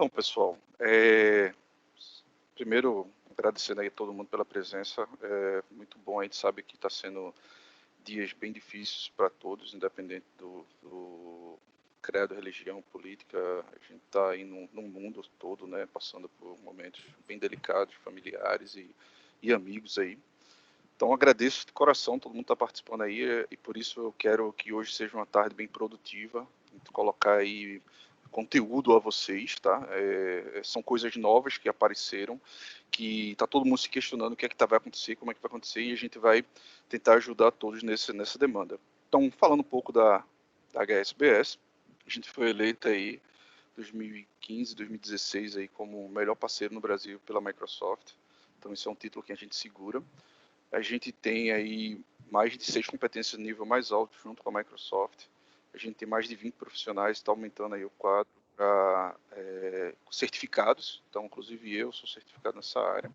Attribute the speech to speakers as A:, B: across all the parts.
A: Então, pessoal, primeiro agradecendo aí a todo mundo pela presença. É muito bom, a gente sabe que está sendo dias bem difíceis para todos, independente do credo, religião, política. A gente está aí num mundo todo, né, passando por momentos bem delicados, familiares e amigos aí. Então, agradeço de coração, todo mundo está participando aí, e por isso eu quero que hoje seja uma tarde bem produtiva, colocar aí conteúdo a vocês, tá? São coisas novas que apareceram, que está todo mundo se questionando o que é que vai acontecer, como é que vai acontecer, e a gente vai tentar ajudar todos nessa demanda. Então, falando um pouco da HSBS, a gente foi eleita aí 2015, 2016 aí como o melhor parceiro no Brasil pela Microsoft. Então, isso é um título que a gente segura. A gente tem aí mais de 6 competências de nível mais alto junto com a Microsoft. A gente tem mais de 20 profissionais, está aumentando aí o quadro para certificados. Então, inclusive eu sou certificado nessa área.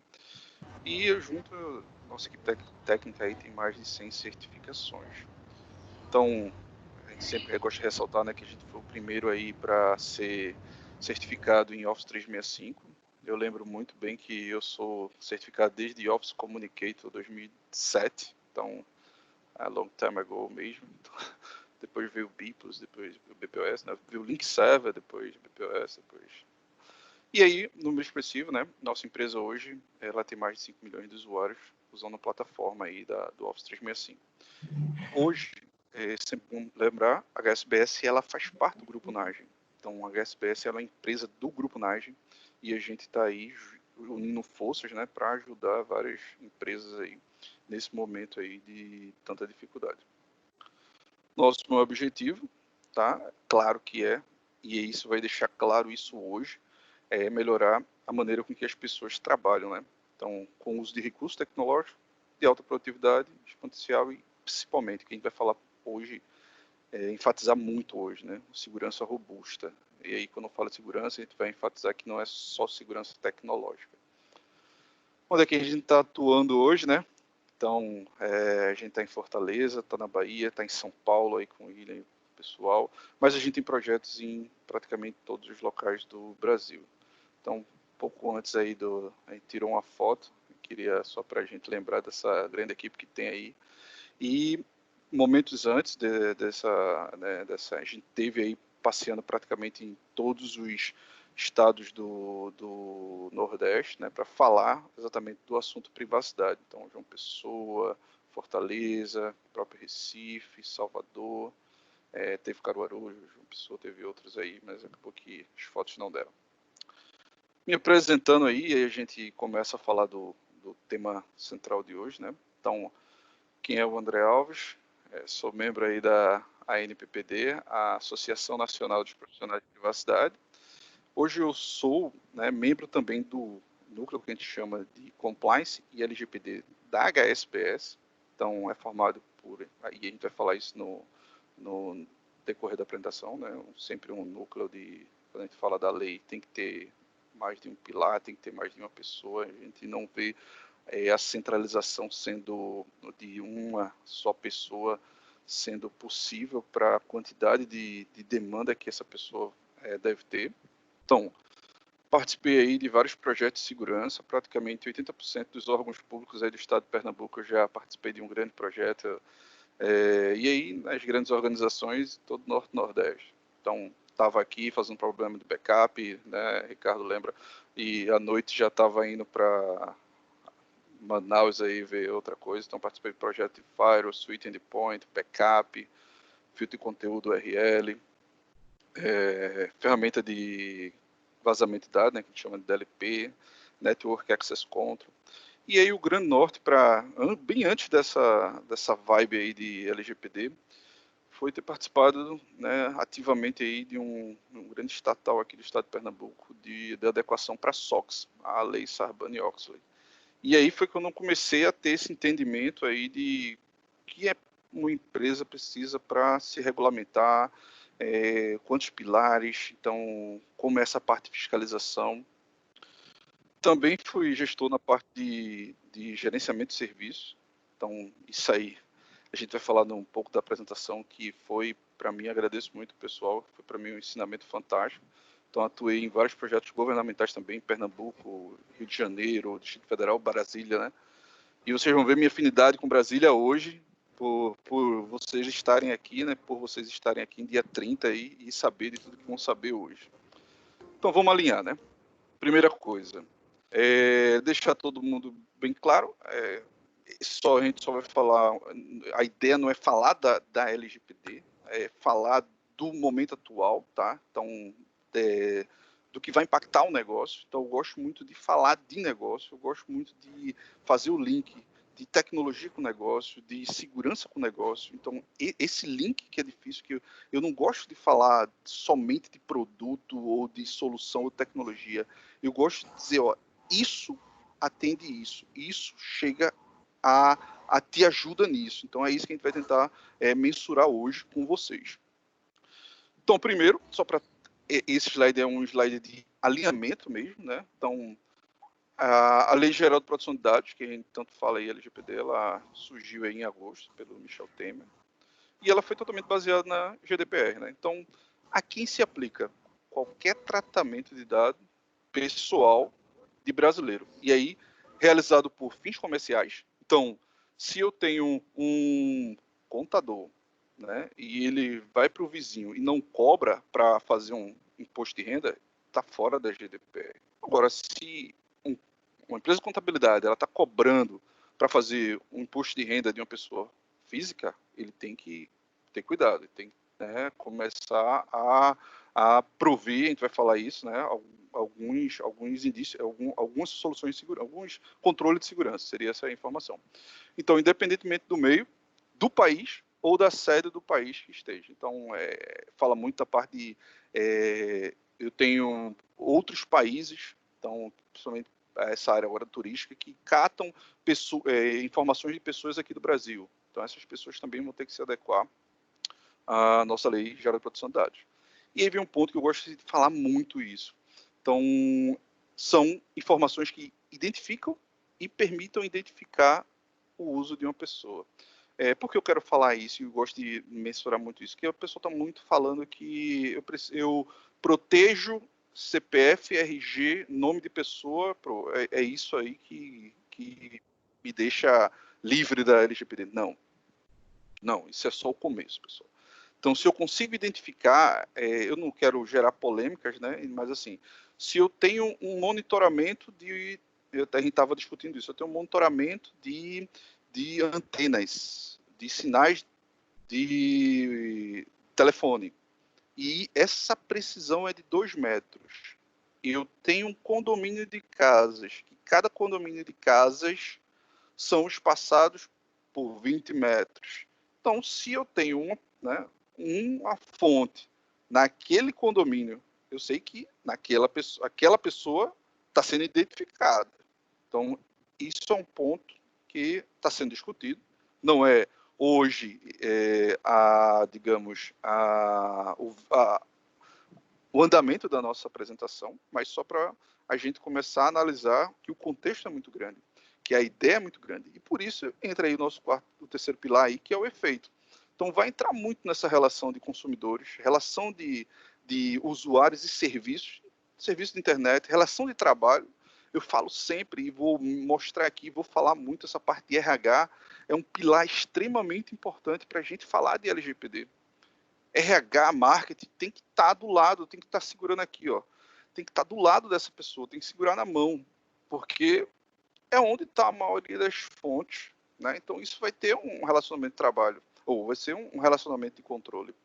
A: E eu junto, nossa equipe técnica aí tem mais de 100 certificações. Então, a gente sempre gosta de ressaltar, né, que a gente foi o primeiro aí para ser certificado em Office 365. Eu lembro muito bem que eu sou certificado desde Office Communicator 2007, então a long time ago mesmo. Então, depois veio o BIPOS, depois veio o BPOS, né? Veio o Link Server, depois o BPOS, depois... E aí, número expressivo, né? Nossa empresa hoje, ela tem mais de 5 milhões de usuários usando a plataforma aí do Office 365. Hoje, é sempre bom lembrar, a HSBS ela faz parte do Grupo Nagem. Então, a HSBS ela é uma empresa do Grupo Nagem e a gente está aí unindo forças, né, para ajudar várias empresas aí nesse momento aí de tanta dificuldade. Nosso objetivo, tá? Claro que e isso vai deixar claro isso hoje, é melhorar a maneira com que as pessoas trabalham, né? Então, com o uso de recursos tecnológicos de alta produtividade, exponencial e principalmente, que a gente vai falar hoje, enfatizar muito hoje, né? Segurança robusta. E aí, quando eu falo de segurança, a gente vai enfatizar que não é só segurança tecnológica. Onde é que a gente está atuando hoje, né? Então, a gente está em Fortaleza, está na Bahia, está em São Paulo aí com o William e o pessoal, mas a gente tem projetos em praticamente todos os locais do Brasil. Então, pouco antes aí a gente tirou uma foto, queria só para a gente lembrar dessa grande equipe que tem aí. E momentos antes dessa, a gente teve aí passeando praticamente em todos os estados do Nordeste, né, para falar exatamente do assunto privacidade. Então, João Pessoa, Fortaleza, próprio Recife, Salvador, teve Caruaru, João Pessoa, teve outros aí, mas acabou que as fotos não deram. Me apresentando aí, a gente começa a falar do tema central de hoje, né? Então, quem é o André Alves? Sou membro aí da ANPPD, a Associação Nacional dos Profissionais de Privacidade. Hoje eu sou, né, membro também do núcleo que a gente chama de Compliance e LGPD da HSBS. Então, é formado por, aí a gente vai falar isso no decorrer da apresentação, né? Sempre um núcleo quando a gente fala da lei, tem que ter mais de um pilar, tem que ter mais de uma pessoa. A gente não vê a centralização sendo de uma só pessoa sendo possível para a quantidade de demanda que essa pessoa deve ter. Então, participei aí de vários projetos de segurança, praticamente 80% dos órgãos públicos aí do estado de Pernambuco eu já participei de um grande projeto, e aí nas grandes organizações, todo o Norte e Nordeste. Então, estava aqui fazendo problema de backup, né, Ricardo lembra, e à noite já estava indo para Manaus aí ver outra coisa, então participei do projeto de Firewall, Switch Endpoint, Backup, filtro de conteúdo URL, ferramenta de vazamento de dados, né, que a gente chama de DLP, Network Access Control. E aí o Grande Norte, bem antes dessa vibe aí de LGPD, foi ter participado, né, ativamente aí de um grande estatal aqui do estado de Pernambuco de adequação para SOX, a lei Sarbanes-Oxley. E aí foi quando eu comecei a ter esse entendimento aí de que uma empresa precisa para se regulamentar, quantos pilares, então como essa parte de fiscalização. Também fui gestor na parte de gerenciamento de serviços, então isso aí a gente vai falar um pouco da apresentação que foi para mim, agradeço muito o pessoal, foi para mim um ensinamento fantástico, Então, atuei em vários projetos governamentais também, em Pernambuco, Rio de Janeiro, Distrito Federal, Brasília, né? E vocês vão ver minha afinidade com Brasília hoje, por vocês estarem aqui, né? Por vocês estarem aqui em dia 30 aí, e saber de tudo que vão saber hoje. Então, vamos alinhar, né? Primeira coisa, deixar todo mundo bem claro, a gente só vai falar, a ideia não é falar da LGPD, é falar do momento atual, tá? Então, do que vai impactar o negócio. Então, eu gosto muito de falar de negócio, eu gosto muito de fazer o link de tecnologia com o negócio, de segurança com o negócio. Então, esse link que é difícil, que eu não gosto de falar somente de produto ou de solução ou tecnologia. Eu gosto de dizer, ó, isso atende isso chega a te ajuda nisso. Então, é isso que a gente vai tentar mensurar hoje com vocês. Então, primeiro, só para... Esse slide é um slide de alinhamento mesmo, né? Então, a Lei Geral de Proteção de Dados, que a gente tanto fala aí, a LGPD, ela surgiu aí em agosto pelo Michel Temer, e ela foi totalmente baseada na GDPR, né? Então, a quem se aplica qualquer tratamento de dado pessoal de brasileiro, e aí realizado por fins comerciais. Então, se eu tenho um contador, né, e ele vai para o vizinho e não cobra para fazer um imposto de renda, está fora da GDPR. Agora, se uma empresa de contabilidade ela está cobrando para fazer um imposto de renda de uma pessoa física, ele tem que ter cuidado, ele tem que, né, começar a prover, a gente vai falar isso, né, alguns indícios, algumas soluções de segurança, alguns controles de segurança, seria essa a informação. Então, independentemente do meio, do país ou da sede do país que esteja. Então, fala muito da parte de... eu tenho outros países, então, principalmente essa área agora turística, que catam informações de pessoas aqui do Brasil. Então, essas pessoas também vão ter que se adequar à nossa Lei Geral de Proteção de Dados. E aí vem um ponto que eu gosto de falar muito isso. Então, são informações que identificam e permitam identificar o uso de uma pessoa. Por que eu quero falar isso e eu gosto de mensurar muito isso? Porque a pessoa está muito falando que eu protejo CPF, RG, nome de pessoa, é isso aí que me deixa livre da LGPD. Não, isso é só o começo, pessoal. Então, se eu consigo identificar, eu não quero gerar polêmicas, né? Mas assim, se eu tenho um monitoramento a gente estava discutindo isso, eu tenho um monitoramento de antenas, de sinais de telefone, e essa precisão é de 2 metros. Eu tenho um condomínio de casas, que cada condomínio de casas são espaçados por 20 metros. Então, se eu tenho uma fonte naquele condomínio, eu sei que aquela pessoa está sendo identificada. Então, isso é um ponto que está sendo discutido. Não é hoje, digamos, o andamento da nossa apresentação, mas só para a gente começar a analisar que o contexto é muito grande, que a ideia é muito grande. E por isso entra aí o terceiro pilar aí, que é o efeito. Então vai entrar muito nessa relação de consumidores, relação de usuários e serviços de internet, relação de trabalho. Eu falo sempre e vou mostrar aqui, vou falar muito essa parte de RH, é um pilar extremamente importante para a gente falar de LGPD. RH, marketing, tem que estar do lado, tem que estar segurando aqui, ó. Tem que estar do lado dessa pessoa, tem que segurar na mão, porque é onde está a maioria das fontes, né? Então isso vai ter um relacionamento de trabalho, ou vai ser um relacionamento de controle.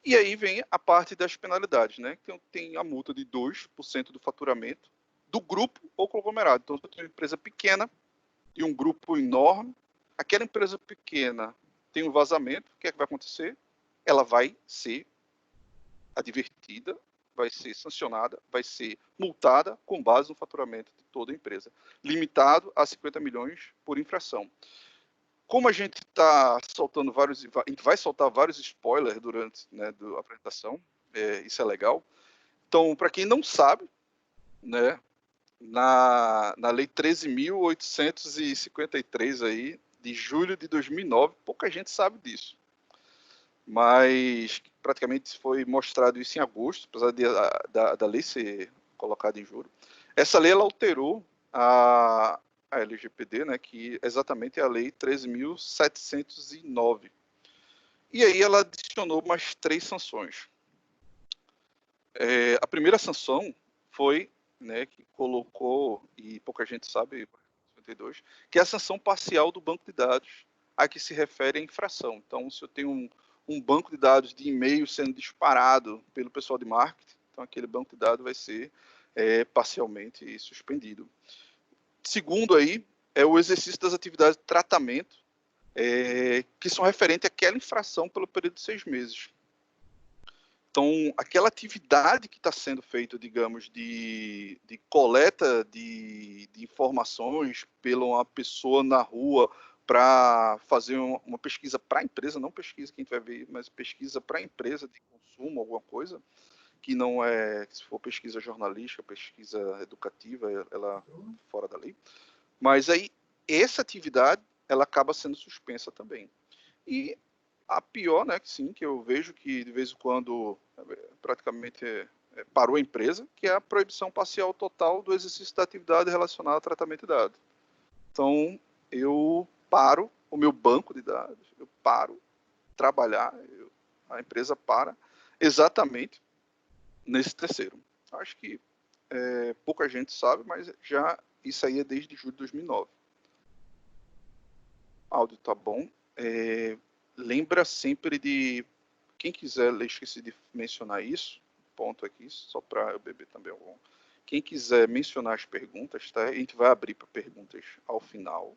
A: E aí vem a parte das penalidades, né? Então tem a multa de 2% do faturamento do grupo ou conglomerado. Então, se eu tenho uma empresa pequena e um grupo enorme, aquela empresa pequena tem um vazamento, o que é que vai acontecer? Ela vai ser advertida, vai ser sancionada, vai ser multada com base no faturamento de toda a empresa, limitado a 50 milhões por infração. Como a gente está soltando a gente vai soltar vários spoilers durante, né, a apresentação, isso é legal. Então, para quem não sabe, né, na Lei 13.853 aí, de julho de 2009, pouca gente sabe disso. Mas praticamente foi mostrado isso em agosto, apesar da lei ser colocada em julho. Essa lei ela alterou a LGPD, né, que exatamente é a lei 13.709. E aí ela adicionou mais 3 sanções. A primeira sanção foi, né, que colocou, e pouca gente sabe, 52, que é a sanção parcial do banco de dados, a que se refere à infração. Então, se eu tenho um banco de dados de e-mail sendo disparado pelo pessoal de marketing, então aquele banco de dados vai ser parcialmente suspendido. Segundo aí, é o exercício das atividades de tratamento que são referentes àquela infração pelo período de 6 meses. Então, aquela atividade que está sendo feita, digamos, de coleta de informações pela uma pessoa na rua para fazer uma pesquisa para a empresa, não pesquisa que a gente vai ver, mas pesquisa para a empresa de consumo, alguma coisa, que não é, se for pesquisa jornalística, pesquisa educativa, ela fora da lei. Mas aí, essa atividade, ela acaba sendo suspensa também. E a pior, né, que sim, que eu vejo que de vez em quando praticamente parou a empresa, que é a proibição parcial total do exercício da atividade relacionada a tratamento de dados. Então, eu paro o meu banco de dados, eu paro trabalhar, a empresa para exatamente nesse terceiro. Acho que pouca gente sabe, mas já isso aí é desde julho de 2009. Áudio tá bom. Lembra sempre de, quem quiser, esqueci de mencionar isso, ponto aqui, só para eu beber também algum. Quem quiser mencionar as perguntas, tá? A gente vai abrir para perguntas ao final.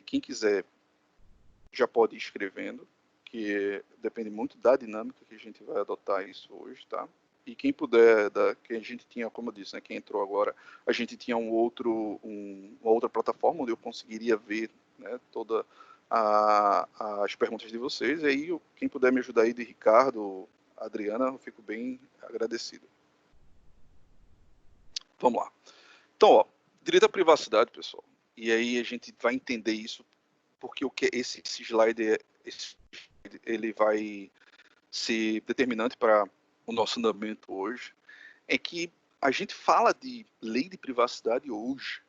A: Quem quiser já pode ir escrevendo, que depende muito da dinâmica que a gente vai adotar isso hoje, tá? E quem puder, que a gente tinha, como eu disse, né, quem entrou agora, a gente tinha uma outra plataforma onde eu conseguiria ver, né, toda as perguntas de vocês. E aí, quem puder me ajudar aí, de Ricardo, Adriana, eu fico bem agradecido. Vamos lá. Então, ó, direito à privacidade, pessoal. E aí a gente vai entender isso, porque o que esse slide ele vai ser determinante para o nosso andamento hoje, é que a gente fala de lei de privacidade hoje,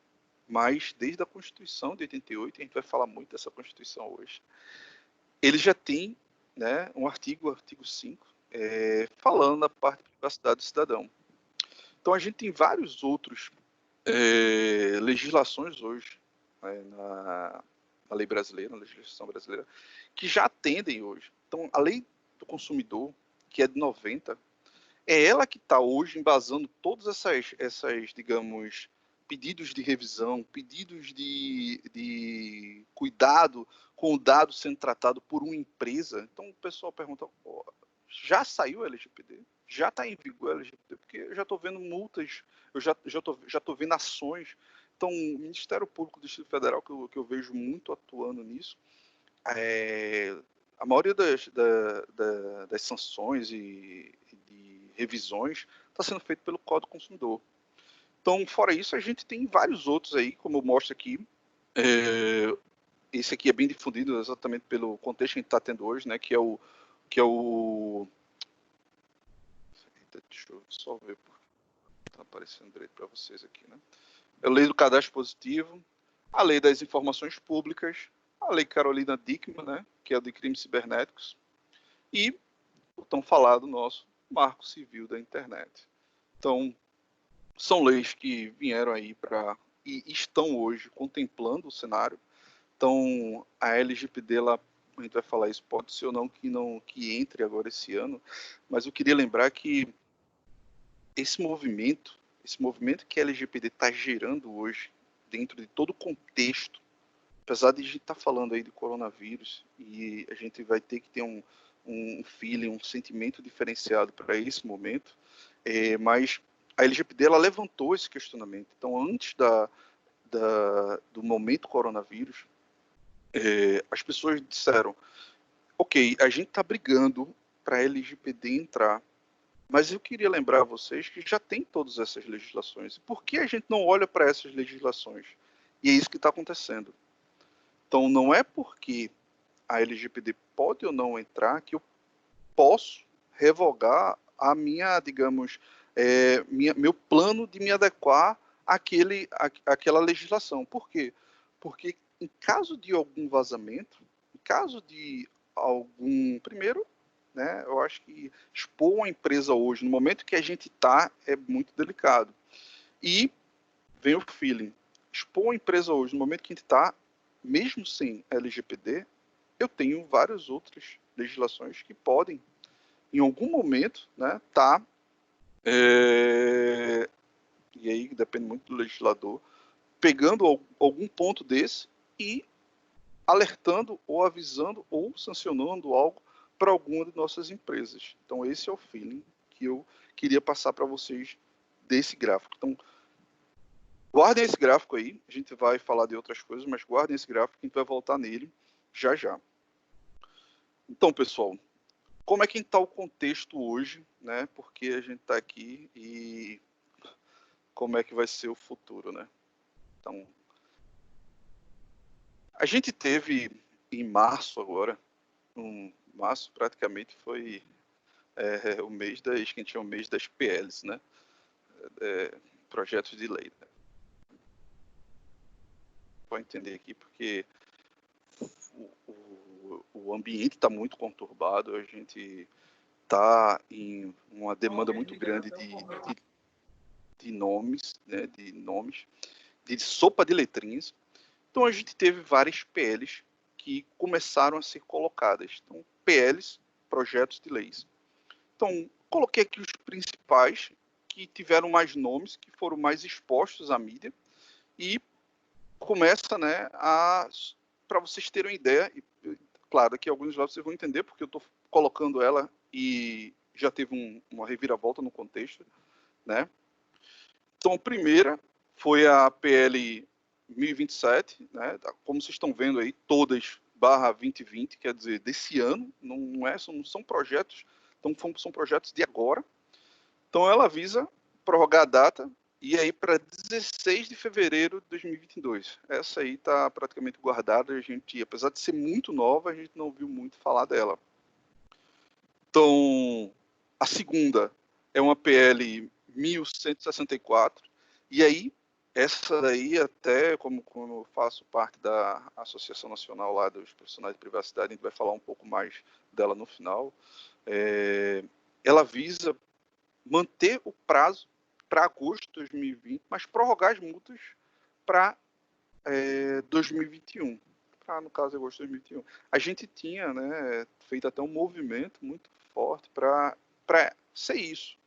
A: mas desde a Constituição de 88, a gente vai falar muito dessa Constituição hoje, ele já tem, né, um artigo, o artigo 5, falando da parte de privacidade do cidadão. Então a gente tem vários outros legislações hoje, né, na lei brasileira, na legislação brasileira, que já atendem hoje. Então a lei do consumidor, que é de 90, é ela que está hoje embasando todas essas, digamos, pedidos de revisão, pedidos de cuidado com o dado sendo tratado por uma empresa. Então o pessoal pergunta, já saiu o LGPD? Já está em vigor o LGPD? Porque eu já estou vendo multas, eu já estou vendo ações. Então o Ministério Público do Distrito Federal, que eu vejo muito atuando nisso, a maioria das sanções e de revisões está sendo feito pelo Código do Consumidor. Então, fora isso, a gente tem vários outros aí, como eu mostro aqui. Esse aqui é bem difundido exatamente pelo contexto que a gente está tendo hoje, né? Que é o deixa eu só ver porque está aparecendo direito para vocês aqui, né? É a lei do cadastro positivo, a lei das informações públicas, a lei Carolina Dickmann, né? Que é a de crimes cibernéticos, e o tão falado nosso Marco Civil da Internet. Então, são leis que vieram aí e estão hoje contemplando o cenário. Então, a LGPD, a gente vai falar isso, pode ser ou não que entre agora esse ano, mas eu queria lembrar que esse movimento que a LGPD está gerando hoje, dentro de todo o contexto, apesar de a gente estar falando aí de coronavírus, e a gente vai ter que ter um feeling, um sentimento diferenciado para esse momento, mas a LGPD ela levantou esse questionamento. Então, antes do momento coronavírus, as pessoas disseram, ok, a gente está brigando para a LGPD entrar, mas eu queria lembrar a vocês que já tem todas essas legislações. Por que a gente não olha para essas legislações? E é isso que está acontecendo. Então, não é porque a LGPD pode ou não entrar que eu posso revogar a minha, digamos, meu plano de me adequar àquela legislação. Por quê? Porque em caso de algum vazamento, em caso de algum... Primeiro, né, eu acho que expor uma empresa hoje, no momento que a gente está, é muito delicado. E vem o feeling. Expor uma empresa hoje, no momento que a gente está, mesmo sem LGPD, eu tenho várias outras legislações que podem, em algum momento, né, tá, e aí depende muito do legislador, pegando algum ponto desse e alertando ou avisando ou sancionando algo para alguma de nossas empresas. Então esse é o feeling que eu queria passar para vocês desse gráfico. Então guardem esse gráfico aí, a gente vai falar de outras coisas, mas guardem esse gráfico que a gente vai voltar nele já já. Então, pessoal, como é que está o contexto hoje, né? Porque a gente está aqui e como é que vai ser o futuro, né? Então, a gente teve em março agora, março praticamente foi o mês que a gente chama o mês das PLs, né? Projetos de lei. Né? Vou entender aqui porque o ambiente está muito conturbado, a gente está em uma demanda muito grande de nomes, né? De sopa de letrinhas. Então a gente teve várias PLs que começaram a ser colocadas. Então, PLs, projetos de leis. Então, coloquei aqui os principais que tiveram mais nomes, que foram mais expostos à mídia, e começa, né, para vocês terem uma ideia, e, claro, aqui alguns lados vocês vão entender, porque eu estou colocando ela e já teve uma reviravolta no contexto, né? Então, a primeira foi a PL 1027, né? Como vocês estão vendo aí, todas /2020, quer dizer, desse ano, não são projetos, então são projetos de agora. Então, ela visa prorrogar a data e aí para 16 de fevereiro de 2022. Essa aí está praticamente guardada, a gente, apesar de ser muito nova, a gente não ouviu muito falar dela. Então, a segunda é uma PL 1164, e aí, essa daí até, como eu faço parte da Associação Nacional lá dos Profissionais de Privacidade, a gente vai falar um pouco mais dela no final, ela visa manter o prazo para agosto de 2020, mas prorrogar as multas para 2021. No caso, agosto de 2021. A gente tinha, né, feito até um movimento muito forte para ser isso.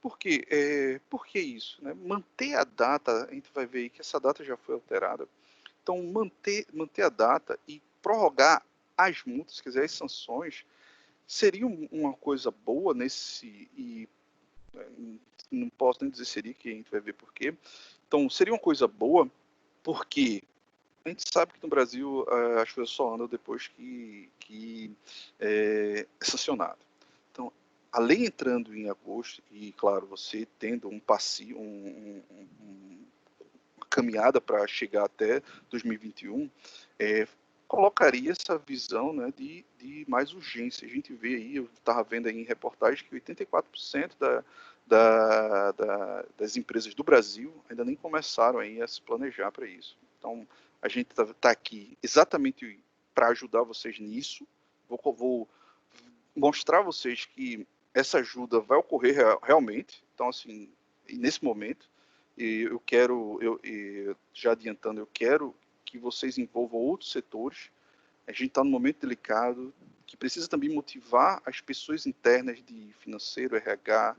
A: Por quê? Por que isso? Né? Manter a data, a gente vai ver aí que essa data já foi alterada. Então, manter a data e prorrogar as multas, quer dizer, as sanções, seria uma coisa boa e não posso nem dizer seria, que a gente vai ver por quê. Então, seria uma coisa boa, porque a gente sabe que no Brasil as coisas só andam depois que é sancionado. Então, a lei entrando em agosto, e claro, você tendo uma caminhada para chegar até 2021, colocaria essa visão, né, de mais urgência. A gente vê aí, eu estava vendo aí em reportagem que 84% das empresas do Brasil ainda nem começaram aí a se planejar para isso. Então, a gente está aqui exatamente para ajudar vocês nisso. Vou mostrar a vocês que essa ajuda vai ocorrer realmente. Então, assim, nesse momento, eu quero, já adiantando, eu quero que vocês envolvam outros setores. A gente está num momento delicado, que precisa também motivar as pessoas internas de financeiro, RH,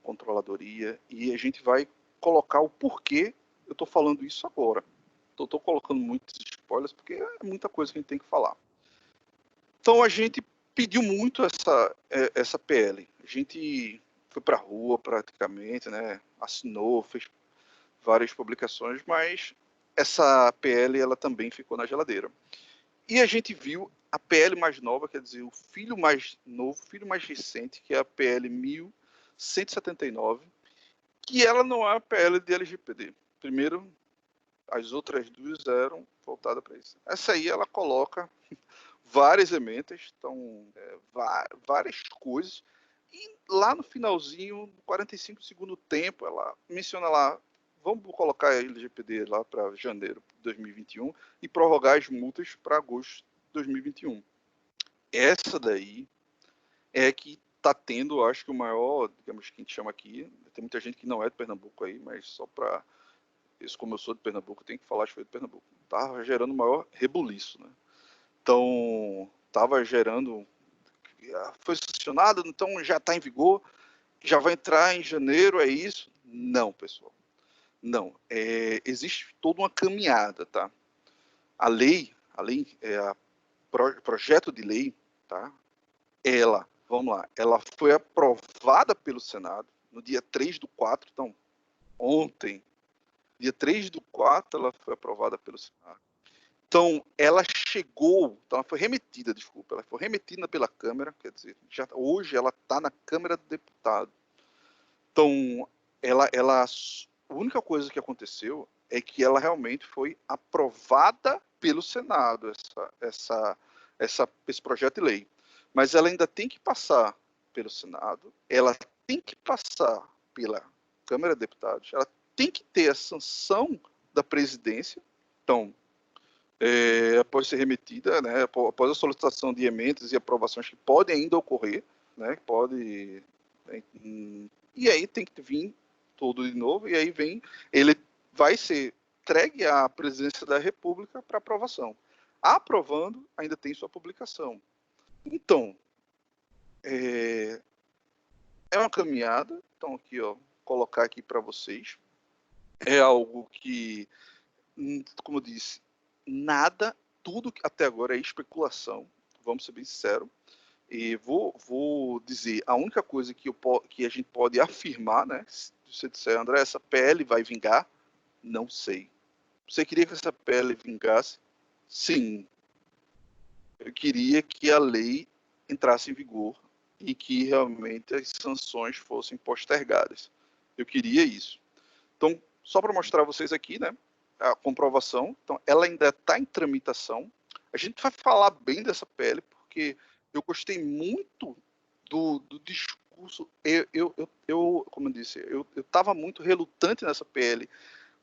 A: controladoria, e a gente vai colocar o porquê eu estou falando isso agora. Estou colocando muitos spoilers, porque é muita coisa que a gente tem que falar. Então, a gente pediu muito essa PL. A gente foi para a rua praticamente, né? Assinou, fez várias publicações, mas essa PL ela também ficou na geladeira. E a gente viu a PL mais nova, quer dizer, o filho mais novo, o filho mais recente, que é a PL 1179, que ela não é a PL de LGPD. Primeiro, as outras duas eram voltadas para isso. Essa aí ela coloca várias emendas, então, várias coisas. E lá no finalzinho, 45 segundo tempo, ela menciona lá, vamos colocar a LGPD lá para janeiro de 2021 e prorrogar as multas para agosto de 2021. Essa daí é que está tendo, acho que o maior, digamos que a gente chama aqui, tem muita gente que não é de Pernambuco aí, mas só para isso, como eu sou de Pernambuco, eu tenho que falar que foi de Pernambuco. Estava gerando o maior rebuliço, né? Então, estava gerando, foi sancionado, então já está em vigor, já vai entrar em janeiro, é isso? Não, pessoal. Não. Existe toda uma caminhada, tá? A lei, projeto de lei, tá? Vamos lá, ela foi aprovada pelo Senado no dia 3/4, então, ontem, dia 3/4, ela foi aprovada pelo Senado. Então, ela foi remetida, desculpa, ela foi remetida pela Câmara, quer dizer, hoje ela está na Câmara do Deputado. Então, a única coisa que aconteceu é que ela realmente foi aprovada pelo Senado, esse projeto de lei. Mas ela ainda tem que passar pelo Senado, ela tem que passar pela Câmara de Deputados, ela tem que ter a sanção da presidência. Então, após ser remetida, né, após a solicitação de emendas e aprovações que podem ainda ocorrer, né, e aí tem que vir tudo de novo, e aí ele vai ser entregue à presidência da República para aprovação. Aprovando, ainda tem sua publicação. Então, é uma caminhada, então aqui, ó, colocar aqui para vocês, é algo que, como eu disse, tudo até agora é especulação, vamos ser bem sinceros, e vou dizer, a única coisa que a gente pode afirmar, né, se você disser, André, essa PL vai vingar? Não sei. Você queria que essa PL vingasse? Sim. Eu queria que a lei entrasse em vigor e que realmente as sanções fossem postergadas. Eu queria isso. Então, só para mostrar a vocês aqui, né, a comprovação. Então, ela ainda está em tramitação. A gente vai falar bem dessa PL, porque eu gostei muito do discurso. Como eu disse, eu estava muito relutante nessa PL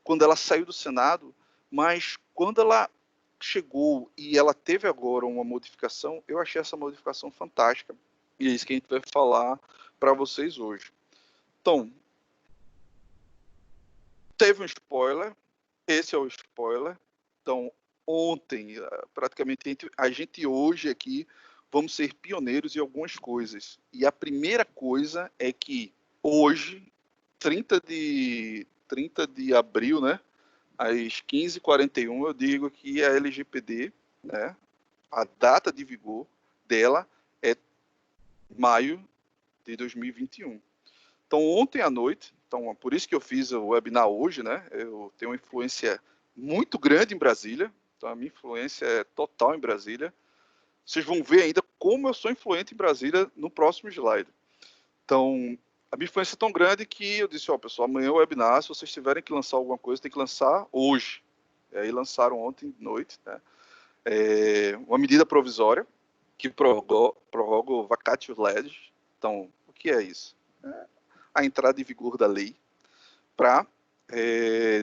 A: quando ela saiu do Senado, mas quando ela chegou e ela teve agora uma modificação, eu achei essa modificação fantástica. E é isso que a gente vai falar para vocês hoje. Então, teve um spoiler, esse é o spoiler. Então, ontem, praticamente, a gente hoje aqui vamos ser pioneiros em algumas coisas. E a primeira coisa é que hoje, 30 de abril, né, às 15h41, eu digo que a LGPD, né, a data de vigor dela é maio de 2021. Então, ontem à noite, então, por isso que eu fiz o webinar hoje, né? Eu tenho uma influência muito grande em Brasília, então a minha influência é total em Brasília. Vocês vão ver ainda como eu sou influente em Brasília no próximo slide. Então, a minha influência é tão grande que eu disse, ó, pessoal, amanhã é o webinar, se vocês tiverem que lançar alguma coisa, tem que lançar hoje. E aí lançaram ontem de noite, né? Uma medida provisória que prorroga o vacatio legis. Então, o que é isso? A entrada em vigor da lei para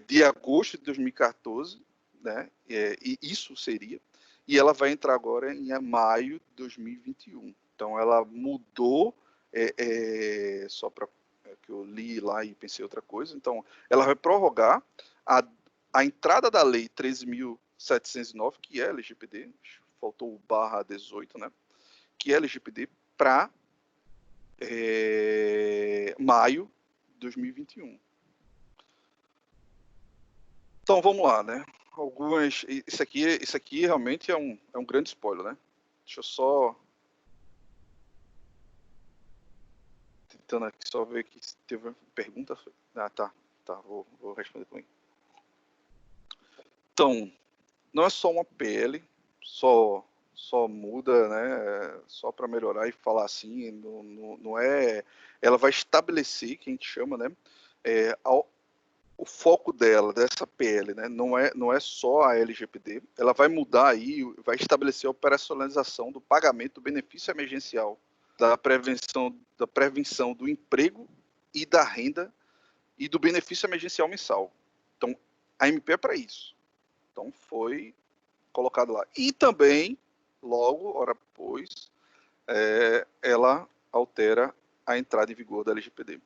A: de agosto de 2014, né? E isso seria, e ela vai entrar agora em maio de 2021. Então, ela mudou, só para que eu li lá e pensei outra coisa. Então, ela vai prorrogar a entrada da lei 13.709, que é LGPD, faltou o /18, né? Que é LGPD, para maio de 2021. Então vamos lá, né? Isso aqui realmente é um grande spoiler, né? Deixa eu só tentando aqui só ver que teve uma pergunta. Ah, tá, vou responder também. Então, não é só uma PL, só muda, né? Só para melhorar e falar assim, não é. Ela vai estabelecer, que a gente chama, né? o foco dela, dessa PL, né, não é só a LGPD, ela vai mudar aí, vai estabelecer a operacionalização do pagamento do benefício emergencial, da prevenção do emprego e da renda e do benefício emergencial mensal. Então, a MP é para isso. Então, foi colocado lá. E também, logo, hora depois, ela altera a entrada em vigor da LGPD.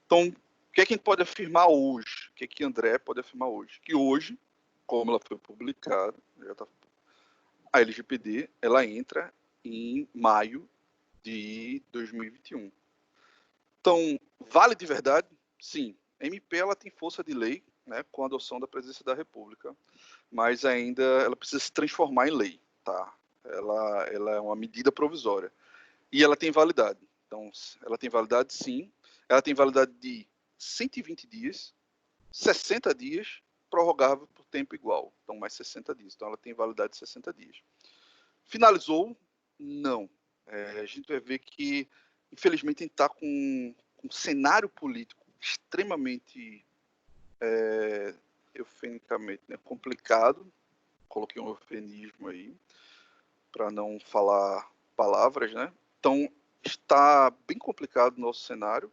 A: Então, o que é que a gente pode afirmar hoje? O que é que André pode afirmar hoje? Que hoje, como ela foi publicada, a LGPD ela entra em maio de 2021. Então, vale de verdade? Sim. A MP ela tem força de lei, né, com a adoção da Presidência da República, mas ainda ela precisa se transformar em lei, tá? Ela é uma medida provisória e ela tem validade. Então, ela tem validade, sim. Ela tem validade de 120 dias, 60 dias, prorrogável por tempo igual. Então, mais 60 dias. Então, ela tem validade de 60 dias. Finalizou? Não. A gente vai ver que, infelizmente, a gente está com um cenário político extremamente, eufemicamente, né, complicado. Coloquei um eufemismo aí, para não falar palavras, né? Então, está bem complicado o nosso cenário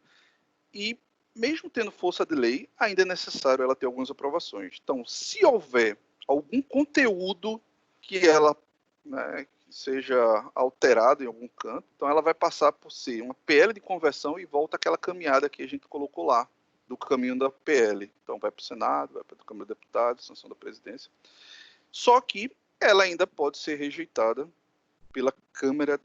A: e, mesmo tendo força de lei, ainda é necessário ela ter algumas aprovações. Então, se houver algum conteúdo que ela, né, seja alterado em algum canto, então ela vai passar por ser uma PL de conversão e volta àquela caminhada que a gente colocou lá, do caminho da PL. Então, vai para o Senado, vai para a Câmara de Deputados, sanção da Presidência. Só que ela ainda pode ser rejeitada pela Câmara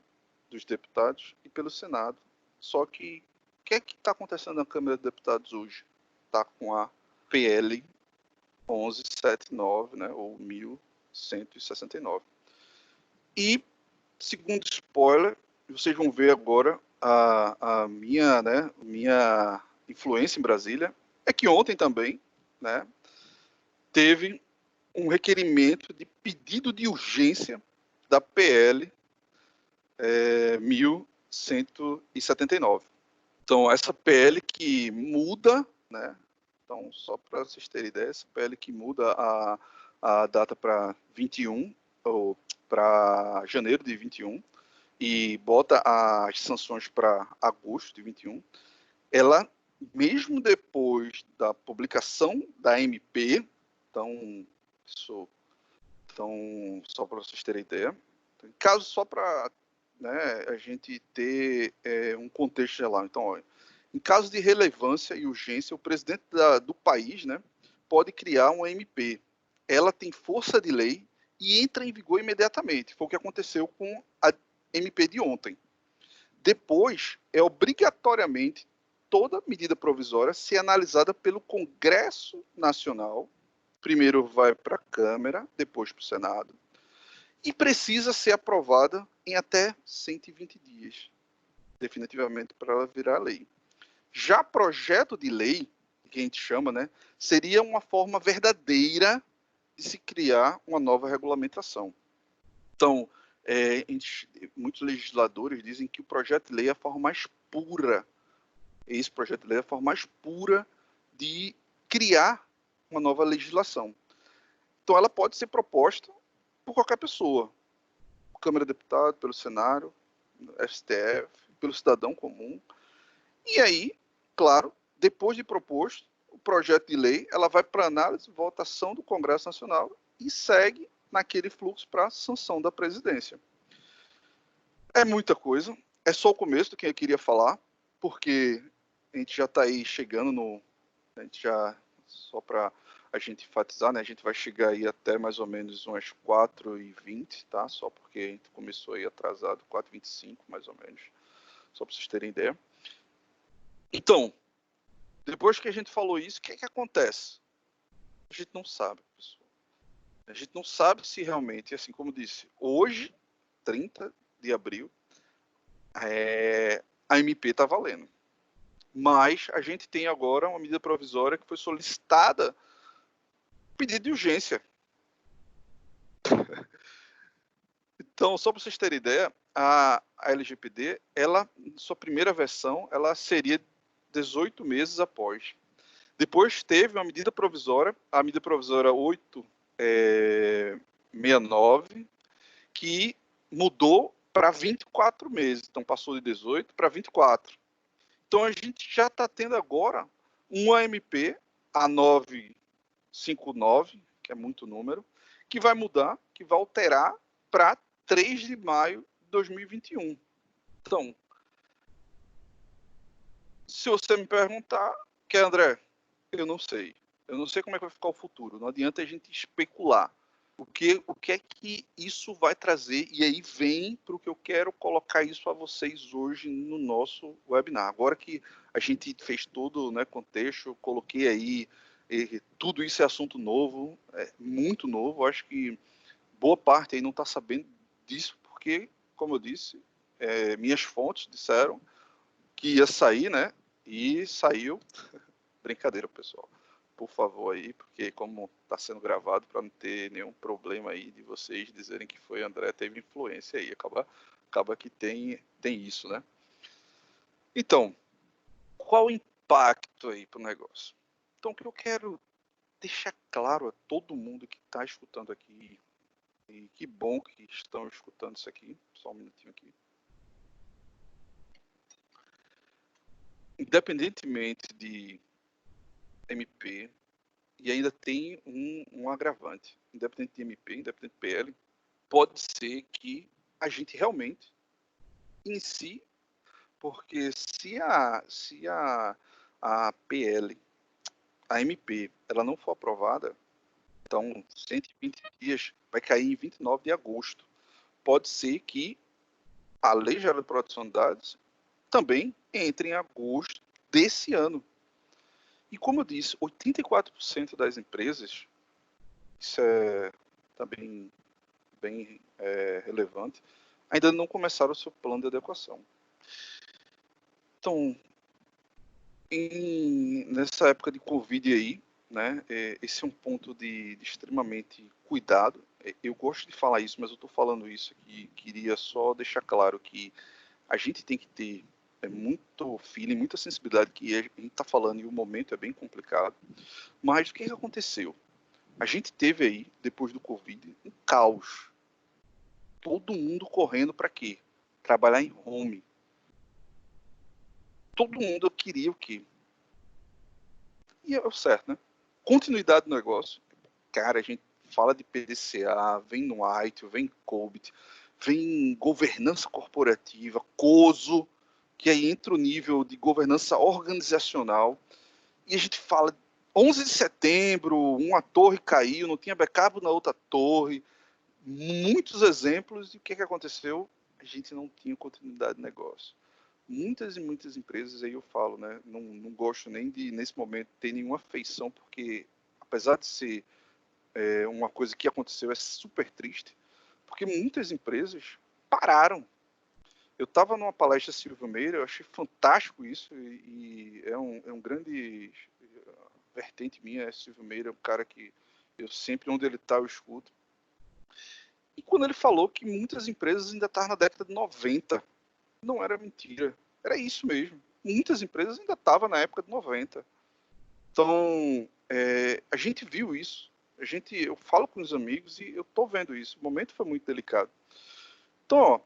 A: dos Deputados e pelo Senado. Só que o que é que está acontecendo na Câmara dos Deputados hoje? Está com a PL 1179, né, ou 1169. E, segundo spoiler, vocês vão ver agora a minha influência em Brasília, é que ontem também, né, teve um requerimento de pedido de urgência da PL 1179. Então, essa PL que muda, né? Então, só para vocês terem ideia, essa PL que muda a data para 21, ou para janeiro de 21, e bota as sanções para agosto de 21, ela, mesmo depois da publicação da MP, então, só para vocês terem ideia, caso só para, né, a gente ter um contexto geral. Então, olha, em caso de relevância e urgência, o presidente do país, né, pode criar uma MP. Ela tem força de lei e entra em vigor imediatamente. Foi o que aconteceu com a MP de ontem. Depois, é obrigatoriamente toda medida provisória ser analisada pelo Congresso Nacional. Primeiro vai para a Câmara, depois para o Senado. E precisa ser aprovada em até 120 dias, definitivamente, para ela virar lei. Já projeto de lei, que a gente chama, né, seria uma forma verdadeira de se criar uma nova regulamentação. Então, muitos legisladores dizem que o projeto de lei é a forma mais pura, esse projeto de lei é a forma mais pura de criar uma nova legislação. Então, ela pode ser proposta por qualquer pessoa, Câmara de Deputados, pelo Senado, STF, pelo cidadão comum. E aí, claro, depois de proposto, o projeto de lei ela vai para análise e votação do Congresso Nacional e segue naquele fluxo para sanção da presidência. É muita coisa, é só o começo do que eu queria falar, porque a gente já está aí chegando no... A gente já, só para a gente enfatizar, né, a gente vai chegar aí até mais ou menos umas 4h20, tá? Só porque a gente começou aí atrasado, 4h25 mais ou menos, só para vocês terem ideia. Então, depois que a gente falou isso, o que é que acontece? A gente não sabe, pessoal. A gente não sabe se realmente, assim como disse, hoje, 30 de abril, a MP está valendo. Mas a gente tem agora uma medida provisória que foi solicitada pedido de urgência. Então, só para vocês terem ideia, a LGPD, ela, sua primeira versão, ela seria 18 meses após. Depois teve uma medida provisória, a medida provisória 869, que mudou para 24 meses. Então, passou de 18 para 24. Então, a gente já está tendo agora um AMP, a 959, que é muito número, que vai mudar, que vai alterar para 3 de maio de 2021. Então, se você me perguntar, que André, eu não sei. Eu não sei como é que vai ficar o futuro. Não adianta a gente especular. O que é que isso vai trazer? E aí vem para o que eu quero colocar isso a vocês hoje no nosso webinar. Agora que a gente fez todo, né, contexto, eu coloquei aí, tudo isso é assunto novo, muito novo. Acho que boa parte aí não está sabendo disso, porque, como eu disse, minhas fontes disseram que ia sair, né? E saiu. Brincadeira, pessoal. Por favor aí, porque como está sendo gravado, para não ter nenhum problema aí de vocês dizerem que foi André, teve influência aí. Acaba que tem isso, né? Então, qual o impacto aí para o negócio? Então, o que eu quero deixar claro a todo mundo que está escutando aqui, e que bom que estão escutando isso aqui, só um minutinho aqui. Independentemente de MP, e ainda tem um agravante, independente de MP, independente de PL, pode ser que a gente realmente inicie, porque se a PL, a MP, ela não for aprovada, então 120 dias vai cair em 29 de agosto. Pode ser que a Lei Geral de Proteção de Dados também entre em agosto desse ano. E como eu disse, 84% das empresas, isso é também bem relevante, ainda não começaram o seu plano de adequação. Então, nessa época de Covid aí, né, esse é um ponto de extremamente cuidado. Eu gosto de falar isso, mas eu estou falando isso aqui, queria só deixar claro que a gente tem que ter muito feeling, muita sensibilidade, que a gente está falando e o momento é bem complicado. Mas o que aconteceu? A gente teve aí, depois do Covid, um caos. Todo mundo correndo para quê? Trabalhar em home. Todo mundo queria o quê? E é o certo, né? Continuidade do negócio. Cara, a gente fala de PDCA, vem no ITIL, vem COBIT, vem governança corporativa, COSO, que aí entra o nível de governança organizacional. E a gente fala 11 de setembro, uma torre caiu, não tinha backup na outra torre. Muitos exemplos de o que aconteceu. A gente não tinha continuidade de negócio. Muitas e muitas empresas, aí eu falo, né, não gosto nem de, nesse momento, ter nenhuma afeição, porque apesar de ser uma coisa que aconteceu, é super triste, porque muitas empresas pararam. Eu estava numa palestra Silvio Meira, eu achei fantástico isso, e é um grande vertente minha, Silvio Meira, é um cara que eu sempre, onde ele está, eu escuto. E quando ele falou que muitas empresas ainda estavam na década de 90, não era mentira, era isso mesmo. Muitas empresas ainda estavam na época de 90. Então, a gente viu isso. Eu falo com os amigos e eu tô vendo isso. O momento foi muito delicado. Então, ó,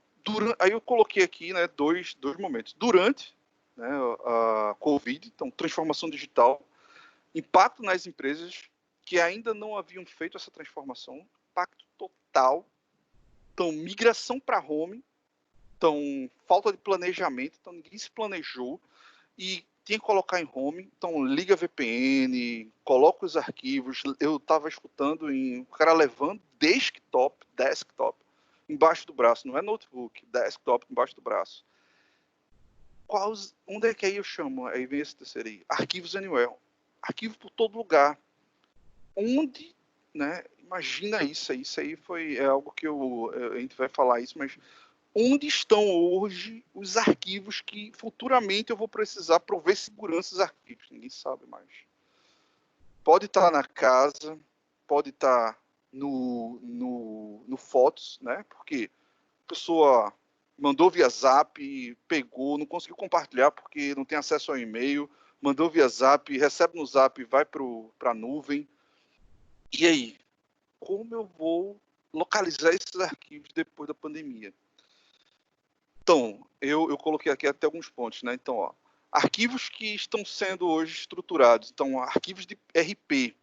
A: aí eu coloquei aqui, né, dois momentos. Durante, né, a Covid, então, transformação digital, impacto nas empresas que ainda não haviam feito essa transformação, impacto total. Então, migração para home, então, falta de planejamento, então ninguém se planejou e tinha que colocar em home, então liga VPN, coloca os arquivos. Eu estava escutando o cara levando desktop, embaixo do braço, não é notebook, desktop embaixo do braço. Onde é que aí eu chamo? Aí vem esse terceiro aí, arquivos anywhere, arquivo por todo lugar. Onde, né? Imagina isso aí é algo que a gente vai falar isso, mas onde estão hoje os arquivos que futuramente eu vou precisar prover segurança dos arquivos? Ninguém sabe mais. Pode estar na casa, pode estar no Fotos, né? Porque a pessoa mandou via Zap, pegou, não conseguiu compartilhar porque não tem acesso ao e-mail, mandou via Zap, recebe no Zap, vai para a nuvem. E aí, como eu vou localizar esses arquivos depois da pandemia? Então, eu coloquei aqui até alguns pontos, né? Então, ó, arquivos que estão sendo hoje estruturados. Então, arquivos de RP.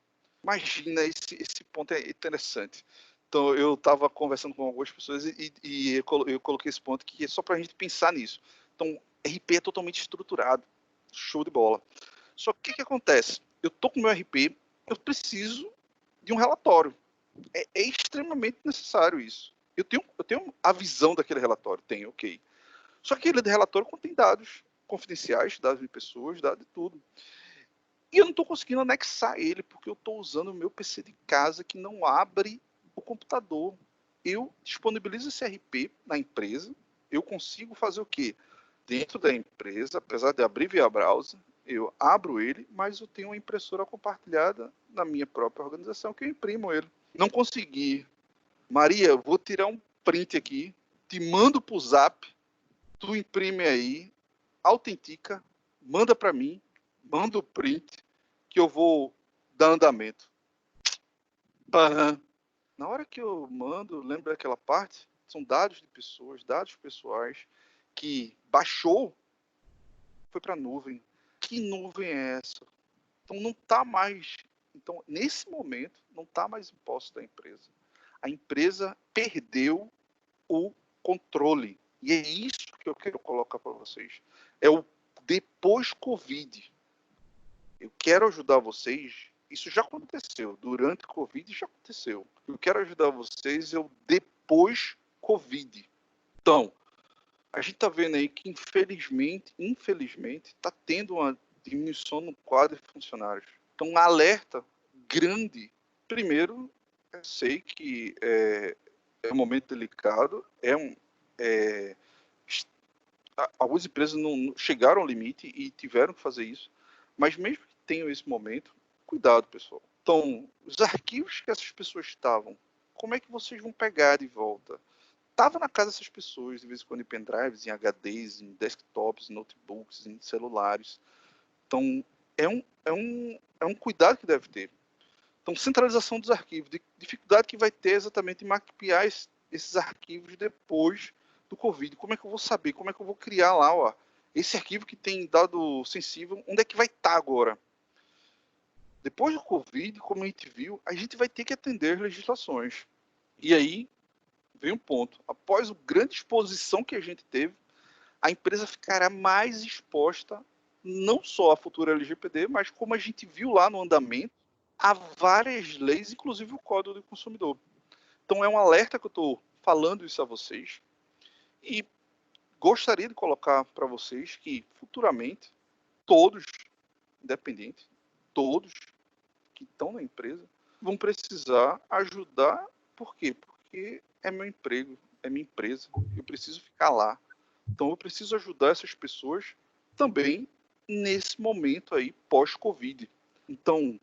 A: Imagina, esse ponto é interessante. Então, eu estava conversando com algumas pessoas e eu coloquei esse ponto que é só para a gente pensar nisso. Então, RP é totalmente estruturado. Show de bola. Só que o que acontece? Eu estou com o meu RP, eu preciso de um relatório. É extremamente necessário isso. Eu tenho a visão daquele relatório, tenho, ok. Só que aquele relatório contém dados confidenciais, dados de pessoas, dados de tudo. E eu não estou conseguindo anexar ele, porque eu estou usando o meu PC de casa que não abre o computador. Eu disponibilizo esse RP na empresa, eu consigo fazer o quê? Dentro da empresa, apesar de abrir via browser, eu abro ele, mas eu tenho uma impressora compartilhada na minha própria organização que eu imprimo ele. Não consegui. Maria, vou tirar um print aqui, te mando pro Zap, tu imprime aí, autentica, manda para mim, manda o print, que eu vou dar andamento. Na hora que eu mando, lembra daquela parte? São dados de pessoas, dados pessoais, que baixou, foi para a nuvem. Que nuvem é essa? Então não está mais. Então, nesse momento, não está mais em posse da empresa. A empresa perdeu o controle. E é isso que eu quero colocar para vocês. É o depois Covid. Eu quero ajudar vocês. Isso já aconteceu. Durante Covid já aconteceu. Eu quero ajudar vocês é o depois Covid. Então, a gente está vendo aí que, infelizmente, está tendo uma diminuição no quadro de funcionários. Então, um alerta grande. Primeiro, eu sei que é um momento delicado, algumas empresas não chegaram ao limite e tiveram que fazer isso, mas mesmo que tenham esse momento, cuidado, pessoal. Então, os arquivos que essas pessoas estavam, como é que vocês vão pegar de volta? Estava na casa dessas pessoas, de vez em quando em pendrives, em HDs, em desktops, em notebooks, em celulares. Então, é um cuidado que deve ter. Então, centralização dos arquivos, dificuldade que vai ter exatamente em mapear esses arquivos depois do Covid. Como é que eu vou saber? Como é que eu vou criar lá, ó, esse arquivo que tem dado sensível, onde é que vai estar agora? Depois do Covid, como a gente viu, a gente vai ter que atender as legislações. E aí vem um ponto. Após a grande exposição que a gente teve, a empresa ficará mais exposta não só à futura LGPD, mas como a gente viu lá no andamento, há várias leis, inclusive o Código do Consumidor. Então é um alerta que eu estou falando isso a vocês e gostaria de colocar para vocês que futuramente todos, independente, todos que estão na empresa, vão precisar ajudar. Por quê? Porque é meu emprego, é minha empresa, eu preciso ficar lá. Então eu preciso ajudar essas pessoas também nesse momento aí pós-Covid. Então,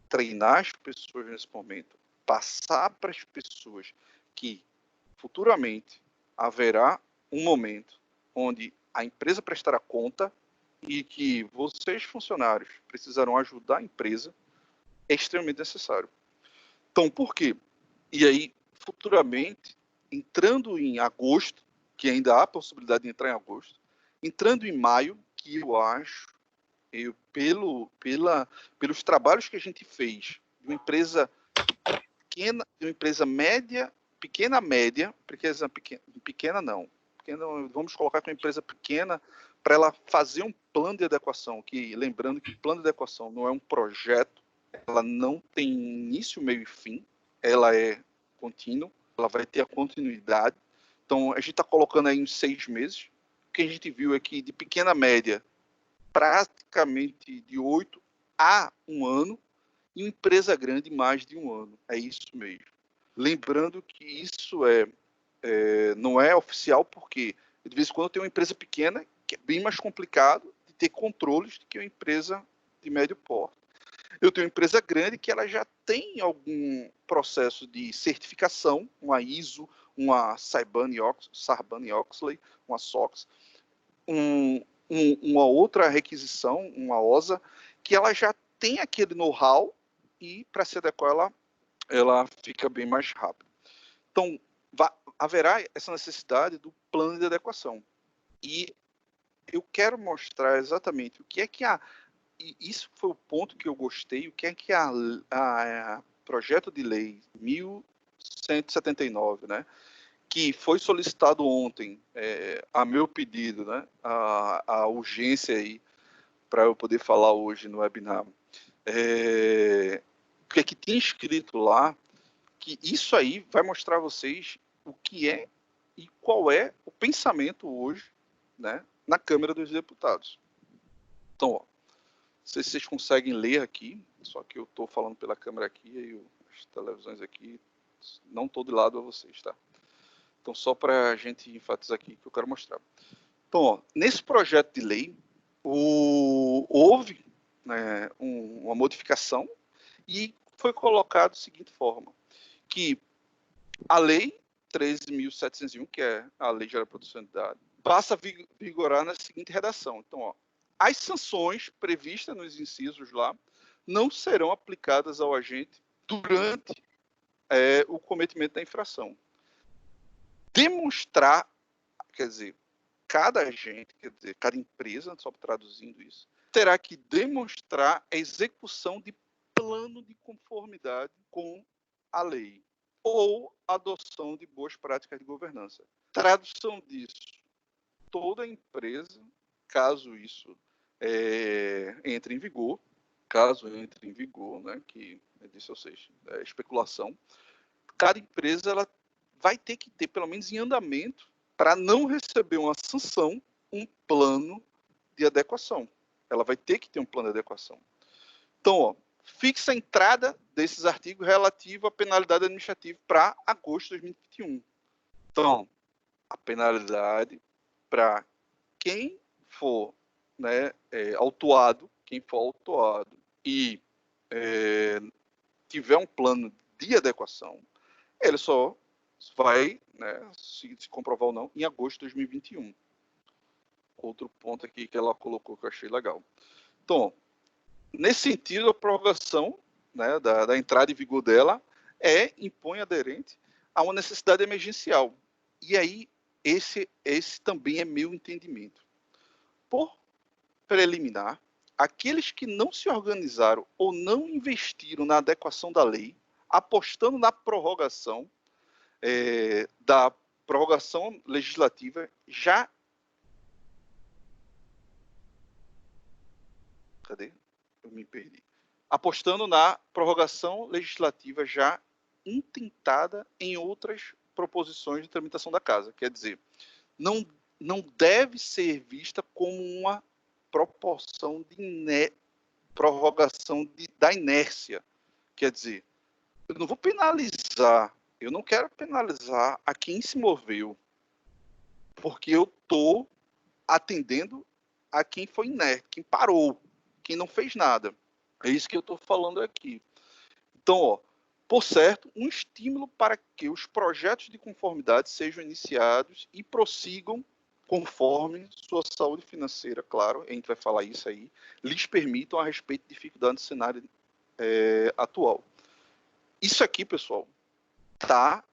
A: treinar as pessoas nesse momento, passar para as pessoas que futuramente haverá um momento onde a empresa prestará conta e que vocês, funcionários, precisarão ajudar a empresa, é extremamente necessário. Então, por quê? E aí, futuramente, entrando em agosto, que ainda há a possibilidade de entrar em agosto, entrando em maio, que eu acho, pelos trabalhos que a gente fez, de uma empresa pequena, de uma empresa média, pequena não, pequena, vamos colocar com uma empresa pequena, para ela fazer um plano de adequação, que lembrando que plano de adequação não é um projeto, ela não tem início, meio e fim, ela é contínua, ela vai ter a continuidade. Então, a gente está colocando aí em 6 meses. O que a gente viu é que de pequena a média, praticamente de 8 a 1 ano, e uma empresa grande, mais de 1 ano. É isso mesmo. Lembrando que isso não é oficial, porque de vez em quando tem uma empresa pequena, que é bem mais complicado de ter controles do que uma empresa de médio porte. Eu tenho uma empresa grande que ela já tem algum processo de certificação, uma ISO, uma Sarbanes-Oxley, uma SOX, uma outra requisição, uma OSA, que ela já tem aquele know-how e para se adequar ela fica bem mais rápido. Então, haverá essa necessidade do plano de adequação. E eu quero mostrar exatamente o que é que e isso foi o ponto que eu gostei, o que é que a projeto de lei 1179, né, que foi solicitado ontem, a meu pedido, né, a urgência aí, para eu poder falar hoje no webinar, o que é que tinha escrito lá, que isso aí vai mostrar a vocês o que é e qual é o pensamento hoje, né, na Câmara dos Deputados. Então, ó, não sei se vocês conseguem ler aqui, só que eu estou falando pela câmera aqui e as televisões aqui não estou de lado a vocês, tá? Então, só para a gente enfatizar aqui que eu quero mostrar. Então, ó, nesse projeto de lei, houve, né, uma modificação e foi colocado da seguinte forma, que a lei 13.701, que é a Lei Geral de Proteção de Dados, passa a vigorar na seguinte redação. Então, ó, as sanções previstas nos incisos lá não serão aplicadas ao agente durante o cometimento da infração. Demonstrar, quer dizer, cada agente, quer dizer, cada empresa, só traduzindo isso, terá que demonstrar a execução de plano de conformidade com a lei ou adoção de boas práticas de governança. Tradução disso, toda empresa, caso isso entre em vigor, né, que disse a vocês, especulação, cada empresa ela vai ter que ter, pelo menos em andamento, para não receber uma sanção, um plano de adequação. Ela vai ter que ter um plano de adequação. Então, ó, fixa a entrada desses artigos relativo à penalidade administrativa para agosto de 2021. Então, a penalidade para quem for, né, autuado e tiver um plano de adequação, ele só vai, né, se comprovar ou não, em agosto de 2021. Outro ponto aqui que ela colocou que eu achei legal. Então, nesse sentido, a prorrogação, né, da entrada em vigor dela impõe aderente a uma necessidade emergencial. E aí, esse também é meu entendimento. Por preliminar, aqueles que não se organizaram ou não investiram na adequação da lei, apostando na prorrogação da prorrogação legislativa, já... Cadê? Eu me perdi. Apostando na prorrogação legislativa já intentada em outras proposições de tramitação da Casa. Quer dizer, não deve ser vista como uma proporção de prorrogação da inércia. Quer dizer, eu não vou penalizar, eu não quero penalizar a quem se moveu, porque eu estou atendendo a quem foi inerte, quem parou, quem não fez nada. É isso que eu estou falando aqui. Então, ó, por certo, um estímulo para que os projetos de conformidade sejam iniciados e prossigam conforme sua saúde financeira, claro, a gente vai falar isso aí, lhes permitam a respeito de dificuldade do cenário atual. Isso aqui, pessoal, está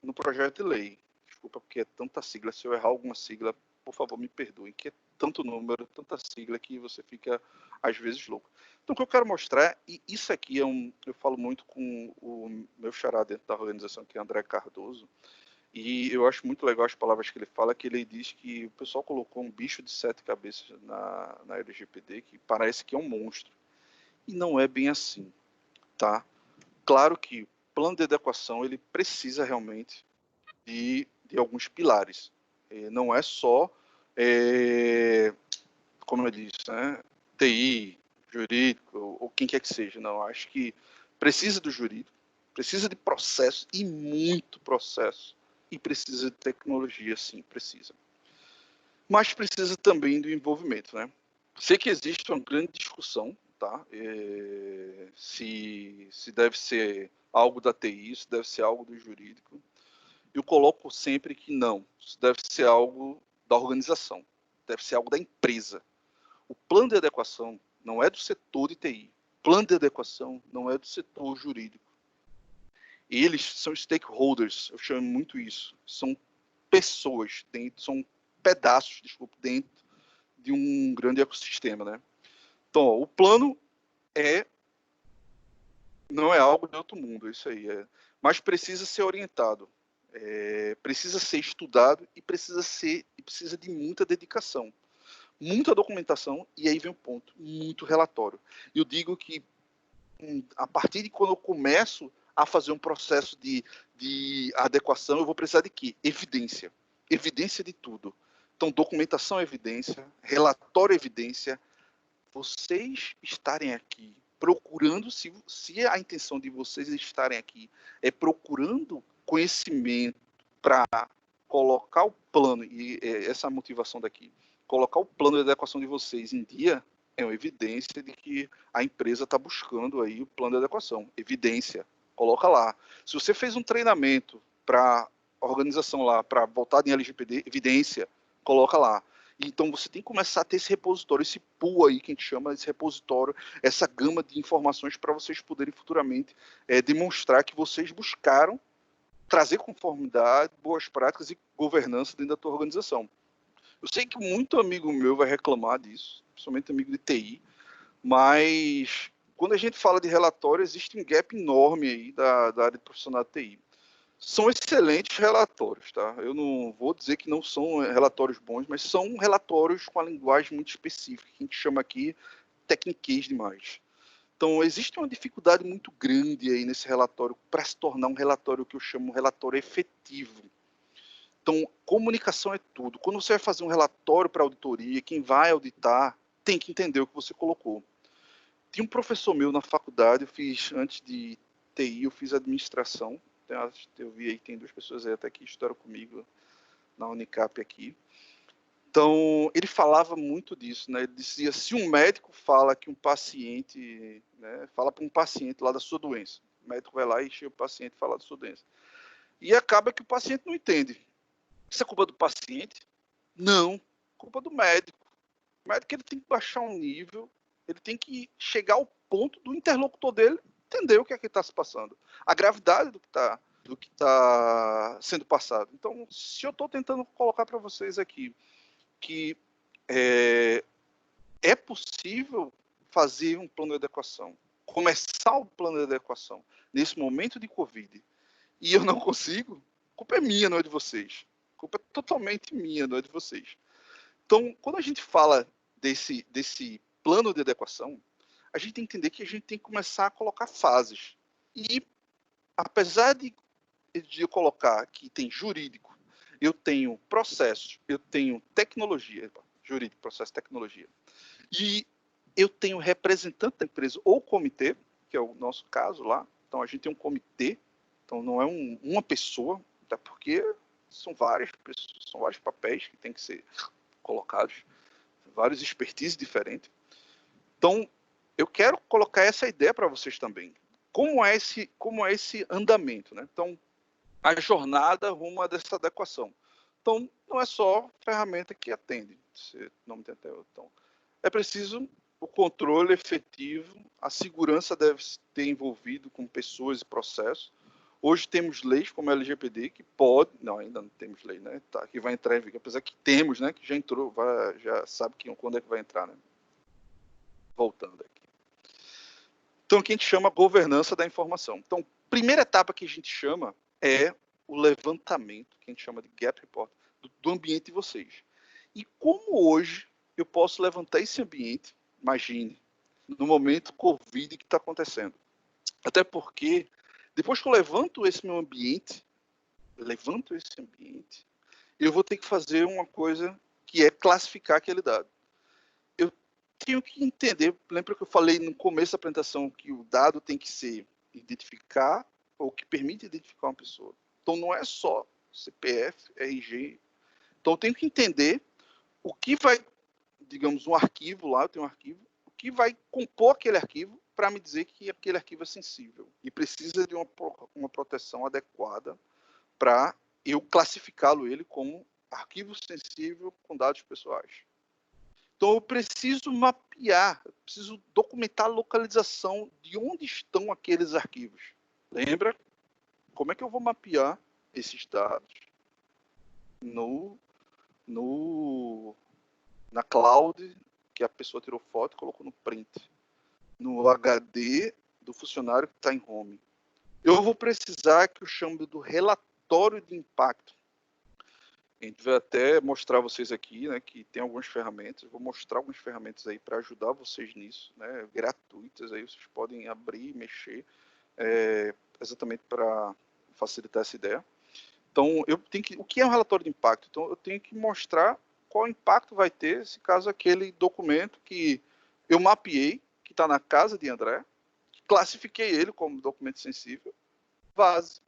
A: no projeto de lei. Desculpa, porque é tanta sigla. Se eu errar alguma sigla, por favor, me perdoem, que é tanto número, tanta sigla, que você fica, às vezes, louco. Então, o que eu quero mostrar, e isso aqui eu falo muito com o meu xará dentro da organização, que é André Cardoso, e eu acho muito legal as palavras que ele fala, que ele diz que o pessoal colocou um bicho de 7 cabeças na LGPD, que parece que é um monstro. E não é bem assim, tá? Claro que o plano de adequação, ele precisa realmente de alguns pilares. Não é só, como eu disse, né, TI, jurídico, ou quem quer que seja. Não, acho que precisa do jurídico, precisa de processo, e muito processo. E precisa de tecnologia, sim, precisa. Mas precisa também do envolvimento, né? Sei que existe uma grande discussão, tá? Se deve ser algo da TI, se deve ser algo do jurídico. Eu coloco sempre que não, isso deve ser algo da organização. deve ser algo da empresa. O plano de adequação não é do setor de TI. O plano de adequação não é do setor jurídico. Eles são stakeholders, eu chamo muito isso. São pessoas, são pedaços, dentro de um grande ecossistema, né? Então, ó, o plano não é algo de outro mundo, isso aí. Mas precisa ser orientado, precisa ser estudado e precisa de muita dedicação, muita documentação, e aí vem um ponto, muito relatório. Eu digo que a partir de quando eu começo a fazer um processo de adequação, eu vou precisar de quê? Evidência. Evidência de tudo. Então, documentação é evidência, relatório é evidência. Vocês estarem aqui procurando, se a intenção de vocês estarem aqui é procurando conhecimento para colocar o plano, e essa motivação daqui, colocar o plano de adequação de vocês em dia, é uma evidência de que a empresa está buscando aí o plano de adequação. Evidência, coloca lá. Se você fez um treinamento para a organização lá, para voltar em LGPD, evidência, coloca lá. Então você tem que começar a ter esse repositório, esse pool aí que a gente chama esse repositório, essa gama de informações para vocês poderem futuramente demonstrar que vocês buscaram trazer conformidade, boas práticas e governança dentro da tua organização. Eu sei que muito amigo meu vai reclamar disso, principalmente amigo de TI, mas quando a gente fala de relatório, existe um gap enorme aí da área de profissional de TI. São excelentes relatórios, tá? Eu não vou dizer que não são relatórios bons, mas são relatórios com a linguagem muito específica, que a gente chama aqui tecniquez demais. Então, existe uma dificuldade muito grande aí nesse relatório para se tornar um relatório que eu chamo de relatório efetivo. Então, comunicação é tudo. Quando você vai fazer um relatório para auditoria, quem vai auditar tem que entender o que você colocou. Tinha um professor meu na faculdade, eu fiz, antes de TI, eu fiz administração. Eu vi aí, tem 2 pessoas aí até que estudaram comigo na Unicap aqui. Então, ele falava muito disso, né? Ele dizia, se um médico fala que um paciente, né, fala para um paciente lá da sua doença, o médico vai lá e chega o paciente e fala da sua doença. E acaba que o paciente não entende. Isso é culpa do paciente? Não, culpa do médico. O médico ele tem que baixar um nível, ele tem que chegar ao ponto do interlocutor dele entender o que é que está se passando, a gravidade do que tá sendo passado. Então, se eu estou tentando colocar para vocês aqui que é possível fazer um plano de adequação, começar o plano de adequação nesse momento de Covid, e eu não consigo, a culpa é minha, não é de vocês. A culpa é totalmente minha, não é de vocês. Então, quando a gente fala desse plano de adequação, a gente tem que entender que a gente tem que começar a colocar fases. E, apesar de eu colocar que tem jurídico, eu tenho processo, eu tenho tecnologia, jurídico, processo, tecnologia, e eu tenho representante da empresa ou comitê, que é o nosso caso lá. Então, a gente tem um comitê, então não é uma pessoa, até porque são várias pessoas, são vários papéis que têm que ser colocados, vários expertises diferentes. Então, eu quero colocar essa ideia para vocês também. Como é esse andamento, né? Então, a jornada rumo a dessa adequação. Então, não é só ferramenta que atende. Se não me entendeu. Então, é preciso o controle efetivo, a segurança deve ter envolvido com pessoas e processos. Hoje temos leis como a LGPD que pode, não, ainda não temos lei, né? Tá, que vai entrar em vigor, apesar que temos, né? Que já entrou, já sabe quando é que vai entrar, né? Voltando aqui. Então, o que a gente chama governança da informação. Então, primeira etapa que a gente chama é o levantamento, que a gente chama de gap report, do ambiente de vocês. E como hoje eu posso levantar esse ambiente, imagine, no momento Covid que está acontecendo. Até porque, depois que eu levanto esse ambiente, eu vou ter que fazer uma coisa que é classificar aquele dado. Eu tenho que entender, lembra que eu falei no começo da apresentação que o dado tem que ser identificar, ou que permite identificar uma pessoa. Então não é só CPF, RG. Então eu tenho que entender o que vai, digamos, um arquivo lá, eu tenho um arquivo, o que vai compor aquele arquivo para me dizer que aquele arquivo é sensível e precisa de uma proteção adequada para eu classificá-lo ele como arquivo sensível com dados pessoais. Então, eu preciso mapear, eu preciso documentar a localização de onde estão aqueles arquivos. Lembra? Como é que eu vou mapear esses dados na cloud, que a pessoa tirou foto e colocou no print, no HD do funcionário que está em home? Eu vou precisar que eu chame do relatório de impacto. A gente vai até mostrar a vocês aqui, né, que tem algumas ferramentas. Vou mostrar algumas ferramentas aí para ajudar vocês nisso, né, gratuitas. Aí vocês podem abrir e mexer exatamente para facilitar essa ideia. Então, o que é um relatório de impacto? Então, eu tenho que mostrar qual impacto vai ter se caso aquele documento que eu mapeei, que está na casa de André, classifiquei ele como documento sensível, vaze.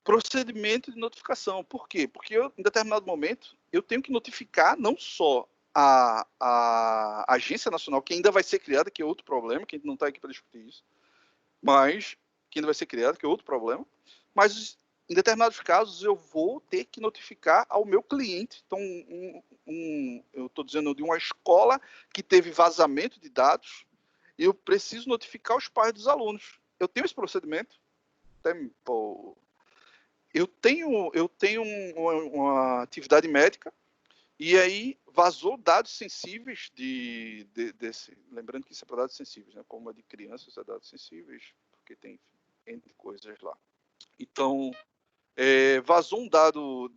A: Procedimento de notificação. Por quê? Porque em determinado momento, eu tenho que notificar não só a Agência Nacional, que ainda vai ser criada, que é outro problema, que a gente não está aqui para discutir isso, mas que ainda vai ser criada, que é outro problema, mas em determinados casos eu vou ter que notificar ao meu cliente. Então, eu estou dizendo de uma escola que teve vazamento de dados, eu preciso notificar os pais dos alunos. Eu tenho esse procedimento. Eu tenho uma atividade médica e aí vazou dados sensíveis desse. Lembrando que isso é para dados sensíveis, né? Como é de crianças, é dados sensíveis, porque tem entre coisas lá. Então, vazou um dado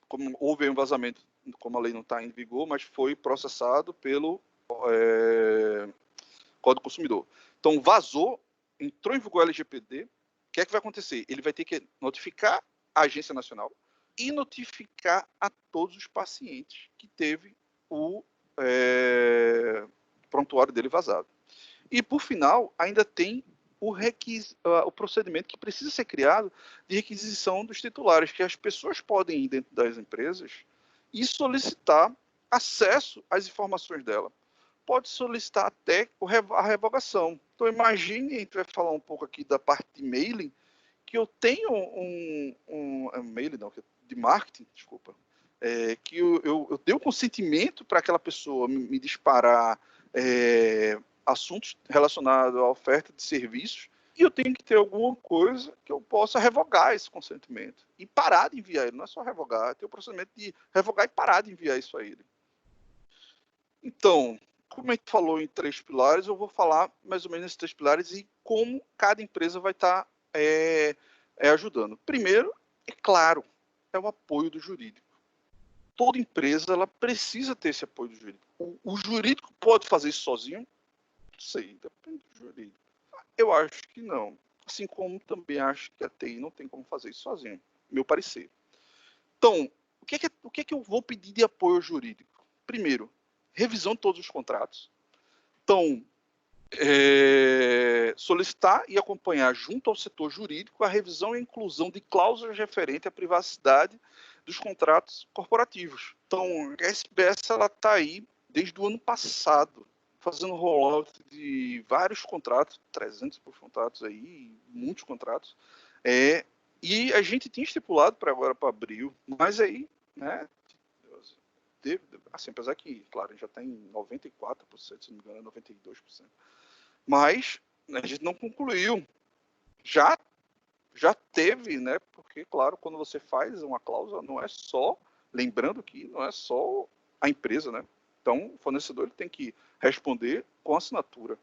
A: como houve um vazamento, como a lei não está em vigor, mas foi processado pelo Código Consumidor. Então, vazou, entrou em vigor o LGPD. O que é que vai acontecer? Ele vai ter que notificar a Agência Nacional e notificar a todos os pacientes que teve o prontuário dele vazado. E, por final, ainda tem o procedimento que precisa ser criado de requisição dos titulares, que as pessoas podem ir dentro das empresas e solicitar acesso às informações dela. Pode solicitar até a revogação. Então, imagine, a gente vai falar um pouco aqui da parte de mailing, que eu tenho mailing, não, de marketing, desculpa, que eu dei o consentimento para aquela pessoa me disparar assuntos relacionados à oferta de serviços, e eu tenho que ter alguma coisa que eu possa revogar esse consentimento e parar de enviar ele. Não é só revogar, tem o procedimento de revogar e parar de enviar isso a ele. Então, como a gente falou em 3 pilares, eu vou falar mais ou menos nesses 3 pilares e como cada empresa vai estar ajudando. Primeiro, é claro, é o apoio do jurídico. Toda empresa ela precisa ter esse apoio do jurídico. O jurídico pode fazer isso sozinho? Não sei, depende do jurídico. Eu acho que não. Assim como também acho que a TI não tem como fazer isso sozinho, meu parecer. Então, o que é que eu vou pedir de apoio jurídico? Primeiro, revisão de todos os contratos. Então, solicitar e acompanhar junto ao setor jurídico a revisão e inclusão de cláusulas referentes à privacidade dos contratos corporativos. Então, a SBS está aí desde o ano passado, fazendo rollout de vários contratos, 300 contratos aí, muitos contratos, e a gente tinha estipulado para agora, para abril, mas aí, né, assim, apesar que, claro, a gente já está em 94%, se não me engano, 92%. Mas a gente não concluiu. Já teve, né? Porque, claro, quando você faz uma cláusula, não é só, lembrando que não é só a empresa, né? Então, o fornecedor ele tem que responder com assinatura.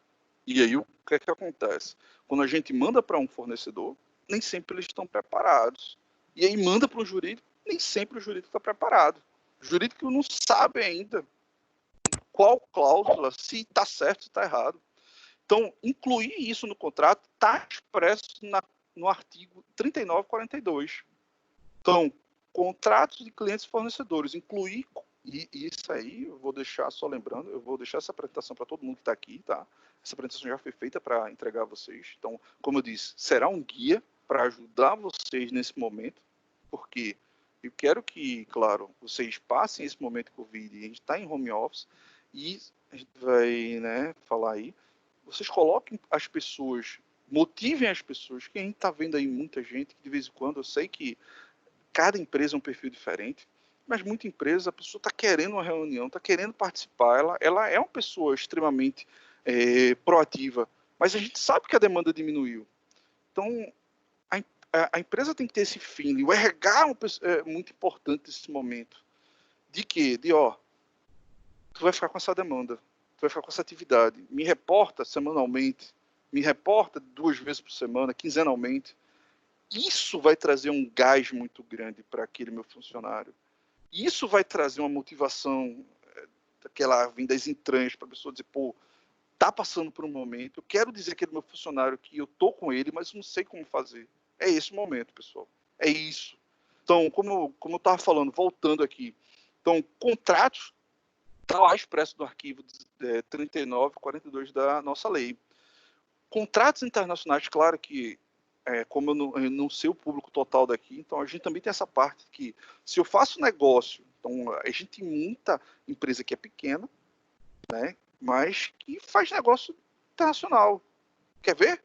A: E aí, o que é que acontece? Quando a gente manda para um fornecedor, nem sempre eles estão preparados. E aí, manda para um jurídico, nem sempre o jurídico está preparado. O jurídico não sabe ainda qual cláusula, se está certo, se está errado. Então, incluir isso no contrato está expresso no artigo 3942. Então, contratos de clientes e fornecedores, incluir, e isso aí, eu vou deixar, só lembrando, eu vou deixar essa apresentação para todo mundo que está aqui, tá? Essa apresentação já foi feita para entregar a vocês. Então, como eu disse, será um guia para ajudar vocês nesse momento, porque eu quero que, claro, vocês passem esse momento Covid, a gente está em home office, e a gente vai, né, falar aí, vocês coloquem as pessoas, motivem as pessoas, que a gente está vendo aí muita gente que de vez em quando, eu sei que cada empresa é um perfil diferente, mas muita empresa, a pessoa está querendo uma reunião, está querendo participar, ela é uma pessoa extremamente proativa, mas a gente sabe que a demanda diminuiu. Então, a empresa tem que ter esse feeling. O RH é muito importante nesse momento. De quê? Tu vai ficar com essa demanda, tu vai ficar com essa atividade. Me reporta semanalmente, me reporta 2 vezes por semana, quinzenalmente. Isso vai trazer um gás muito grande para aquele meu funcionário. Isso vai trazer uma motivação daquela vinda das entranhas para a pessoa dizer, pô, tá passando por um momento, eu quero dizer aquele meu funcionário que eu tô com ele, mas não sei como fazer. É esse o momento, pessoal. É isso. Então, como eu estava falando, voltando aqui, então, contratos está lá expresso no arquivo 3942 da nossa lei. Contratos internacionais, claro que, como eu não sei o público total daqui, então a gente também tem essa parte que, se eu faço negócio, então a gente tem muita empresa que é pequena, né, mas que faz negócio internacional. Quer ver?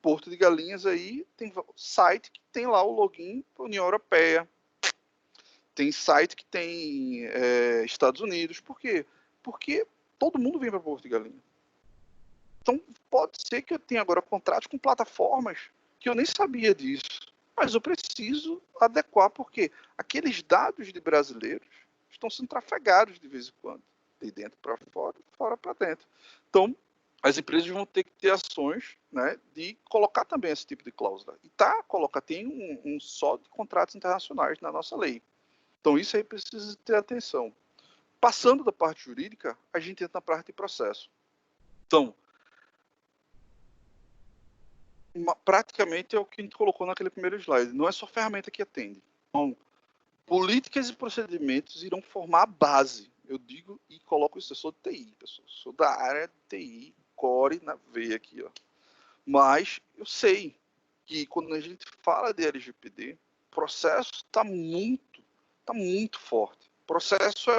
A: Porto de Galinhas aí tem site que tem lá o login para a União Europeia, tem site que tem Estados Unidos. Por quê? Porque todo mundo vem para Porto de Galinhas. Então, pode ser que eu tenha agora contratos com plataformas que eu nem sabia disso. Mas eu preciso adequar, porque aqueles dados de brasileiros estão sendo trafegados de vez em quando. De dentro para fora, de fora para dentro. Então, as empresas vão ter que ter ações, né, de colocar também esse tipo de cláusula. E tem um só de contratos internacionais na nossa lei. Então, isso aí precisa ter atenção. Passando da parte jurídica, a gente entra na parte de processo. Então, praticamente é o que a gente colocou naquele primeiro slide. Não é só ferramenta que atende. Então, políticas e procedimentos irão formar a base. Eu digo e coloco isso. Eu sou de TI, pessoal. Sou da área de TI, core na veia aqui, ó. Mas eu sei que quando a gente fala de LGPD, o processo está muito forte. O processo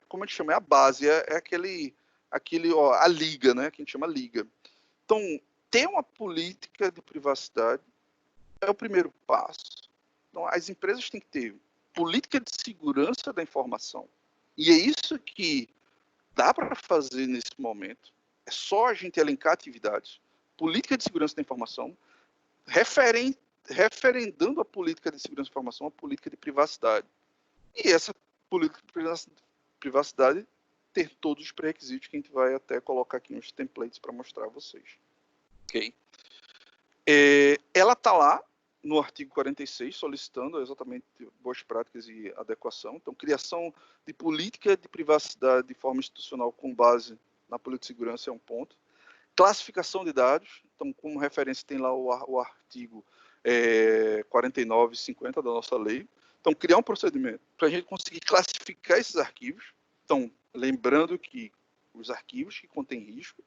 A: como a gente chama, é a base, é aquele a liga, né? Que a gente chama liga. Então, ter uma política de privacidade é o primeiro passo. Então, as empresas têm que ter política de segurança da informação. E é isso que dá para fazer nesse momento. É só a gente elencar atividades. Política de segurança da informação, referendando a política de segurança da informação, a política de privacidade. E essa política de privacidade ter todos os pré-requisitos que a gente vai até colocar aqui uns templates para mostrar a vocês. Ok? Ela está lá no artigo 46, solicitando exatamente boas práticas e adequação. Então, criação de política de privacidade de forma institucional com base na política de segurança é um ponto. Classificação de dados. Então, como referência, tem lá o artigo 49 e 50 da nossa lei. Então, criar um procedimento para a gente conseguir classificar esses arquivos. Então, lembrando que os arquivos que contêm risco,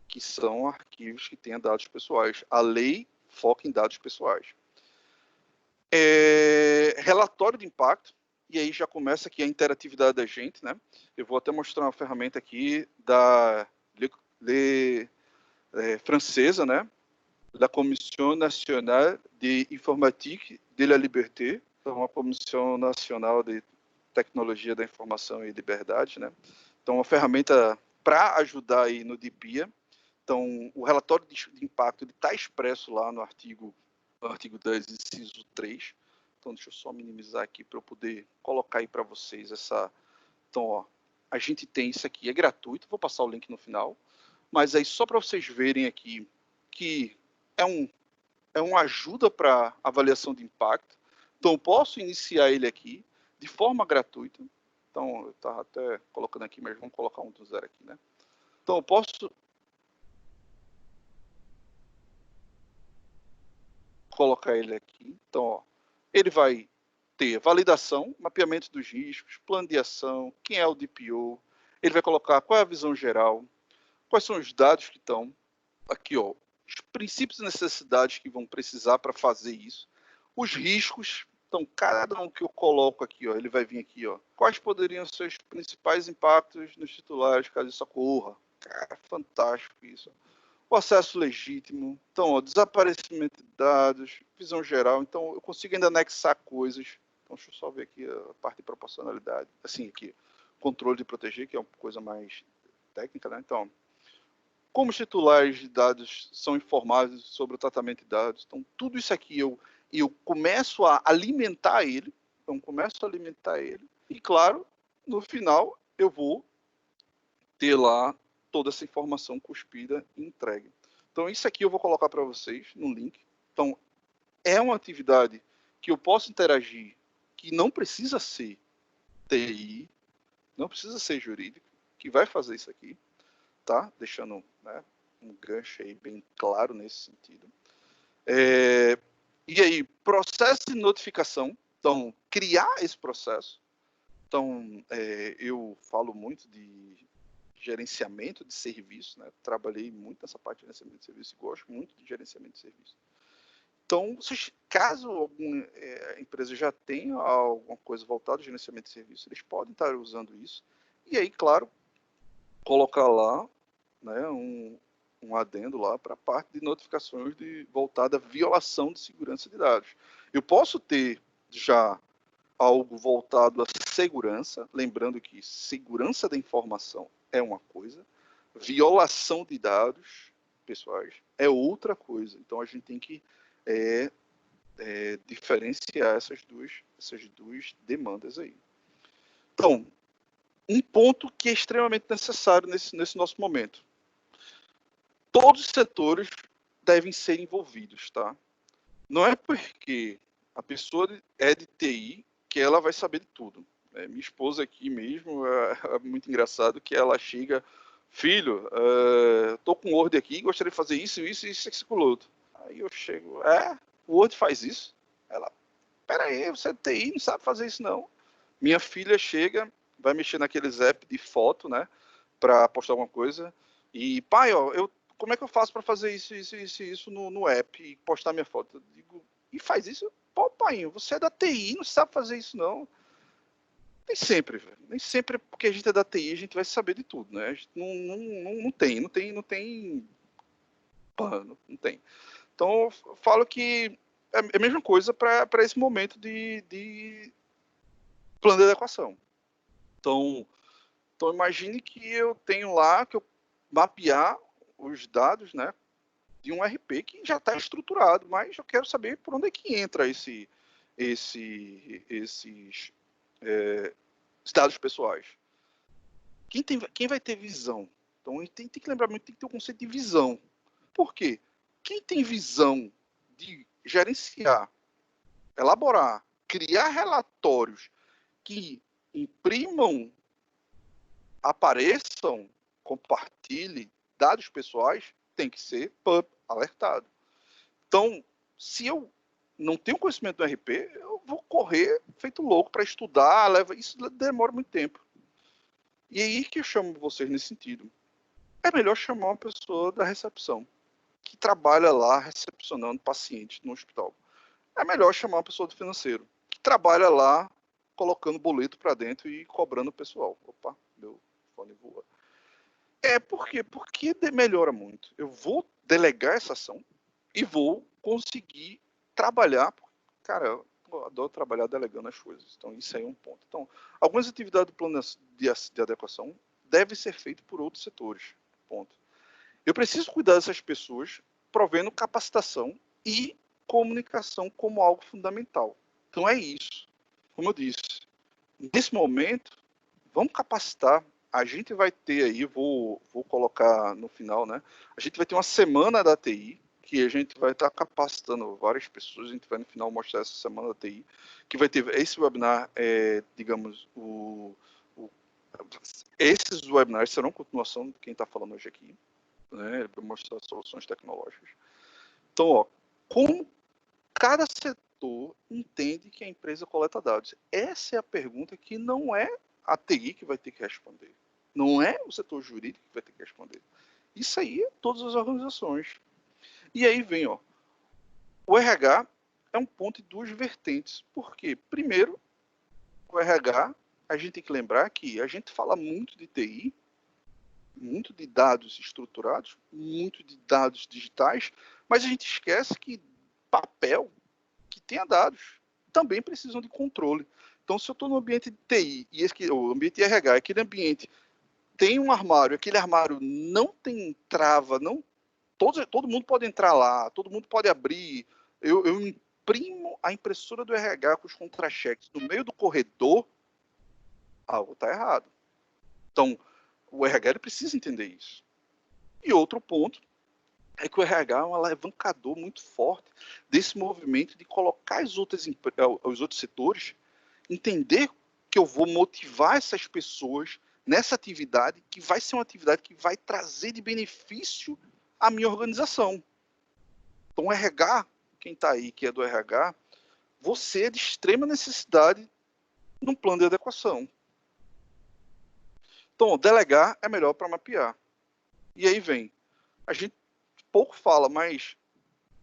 A: que são arquivos que tenham dados pessoais. A lei foca em dados pessoais. Relatório de impacto, e aí já começa aqui a interatividade da gente, né? Eu vou até mostrar uma ferramenta aqui da francesa, né? Da Commission Nationale de Informatique de la Liberté, então uma Comissão Nacional de Tecnologia da Informação e Liberdade, né? Então, uma ferramenta para ajudar aí no DPIA. Então, o relatório de impacto está expresso lá no artigo 10, inciso 3. Então, deixa eu só minimizar aqui para eu poder colocar aí para vocês essa... Então, ó, a gente tem isso aqui, é gratuito, vou passar o link no final, mas aí só para vocês verem aqui que é uma ajuda para avaliação de impacto. Então, eu posso iniciar ele aqui de forma gratuita. Então, eu estava até colocando aqui, mas vamos colocar um do zero aqui, né? Então, eu posso colocar ele aqui. Então, ó, ele vai ter validação, mapeamento dos riscos, plano de ação, quem é o DPO, ele vai colocar qual é a visão geral, quais são os dados que estão aqui, ó, os princípios e necessidades que vão precisar para fazer isso, os riscos. Então, cada um que eu coloco aqui, ó, ele vai vir aqui, ó, quais poderiam ser os principais impactos nos titulares caso isso ocorra. Cara, fantástico isso. O acesso legítimo, então, ó, desaparecimento de dados, visão geral. Então, eu consigo ainda anexar coisas. Então, deixa eu só ver aqui a parte de proporcionalidade. Assim, aqui, controle de proteger, que é uma coisa mais técnica, né? Então, como os titulares de dados são informados sobre o tratamento de dados. Então, tudo isso aqui eu começo a alimentar ele. Então, começo a alimentar ele. E, claro, no final, eu vou ter lá toda essa informação cuspida e entregue. Então, isso aqui eu vou colocar para vocês no link. Então, é uma atividade que eu posso interagir, que não precisa ser TI, não precisa ser jurídico, que vai fazer isso aqui, tá? Deixando, né, um gancho aí bem claro nesse sentido. E aí, processo de notificação. Então, criar esse processo. Então, eu falo muito de gerenciamento de serviço, né? Trabalhei muito nessa parte de gerenciamento de serviço e gosto muito de gerenciamento de serviço. Então, caso alguma empresa já tenha alguma coisa voltada ao gerenciamento de serviço, eles podem estar usando isso. E aí, claro, colocar lá, né, um adendo lá para a parte de notificações voltada à violação de segurança de dados. Eu posso ter já algo voltado à segurança, lembrando que segurança da informação é uma coisa, violação de dados pessoais é outra coisa. Então a gente tem que diferenciar essas duas demandas aí. Então, um ponto que é extremamente necessário nesse nosso momento. Todos os setores devem ser envolvidos, tá? Não é porque a pessoa é de TI que ela vai saber de tudo. Minha esposa aqui mesmo, é muito engraçado que ela chega, filho, tô com o Word aqui, gostaria de fazer isso, aquilo outro. Aí eu chego, o Word faz isso? Ela, peraí, você é de TI, não sabe fazer isso não. Minha filha chega, vai mexer naqueles apps de foto, né, para postar alguma coisa, e pai, ó, como é que eu faço para fazer isso no app e postar minha foto? Eu digo, e faz isso? Pô, pai, você é da TI, não sabe fazer isso não. Nem sempre, velho. Nem sempre porque a gente é da TI a gente vai saber de tudo, né? A gente não tem pano, não tem. Então eu falo que é a mesma coisa para esse momento de plano de adequação. Então imagine que eu tenho lá que eu mapear os dados, né, de um RP que já está estruturado, mas eu quero saber por onde é que entra esses dados pessoais. Quem vai ter visão? Então, a gente tem que lembrar muito, tem que ter o conceito de visão. Por quê? Quem tem visão de gerenciar, elaborar, criar relatórios que imprimam, apareçam, compartilhem dados pessoais, tem que ser alertado. Então, se eu não tenho conhecimento do RP, eu vou correr feito louco para estudar, isso demora muito tempo. E aí que eu chamo vocês nesse sentido. É melhor chamar uma pessoa da recepção, que trabalha lá recepcionando pacientes no hospital. É melhor chamar uma pessoa do financeiro, que trabalha lá colocando boleto para dentro e cobrando o pessoal. Opa, meu fone voa. Por quê? Porque melhora muito. Eu vou delegar essa ação e vou conseguir trabalhar. Cara, eu adoro trabalhar delegando as coisas. Então, isso aí é um ponto. Então, algumas atividades do plano de adequação devem ser feitas por outros setores. Ponto. Eu preciso cuidar dessas pessoas, provendo capacitação e comunicação como algo fundamental. Então, é isso. Como eu disse, nesse momento, vamos capacitar. A gente vai ter aí, vou colocar no final, né? A gente vai ter uma semana da TI, que a gente vai estar capacitando várias pessoas. A gente vai no final mostrar essa semana da TI, que vai ter esse webinar, digamos, esses webinars serão continuação de quem está falando hoje aqui, né? Para mostrar soluções tecnológicas. Então, ó, como cada setor entende que a empresa coleta dados? Essa é a pergunta que não é a TI que vai ter que responder. Não é o setor jurídico que vai ter que responder. Isso aí é todas as organizações. E aí vem, ó, o RH é um ponto de duas vertentes. Por quê? Primeiro, o RH, a gente tem que lembrar que a gente fala muito de TI, muito de dados estruturados, muito de dados digitais, mas a gente esquece que papel que tenha dados. também precisam de controle. Então, se eu estou no ambiente de TI, e o ambiente de RH, aquele ambiente tem um armário, aquele armário não tem trava, não, todo mundo pode entrar lá, todo mundo pode abrir, eu imprimo a impressora do RH com os contra-cheques no meio do corredor, algo está errado. Então, o RH ele precisa entender isso. E outro ponto é que o RH é um alavancador muito forte desse movimento de colocar os outros setores, entender que eu vou motivar essas pessoas nessa atividade, que vai ser uma atividade que vai trazer de benefício à minha organização. Então, o RH, quem está aí, que é do RH, você é de extrema necessidade num plano de adequação. Então, delegar é melhor para mapear. E aí vem, a gente pouco fala, mas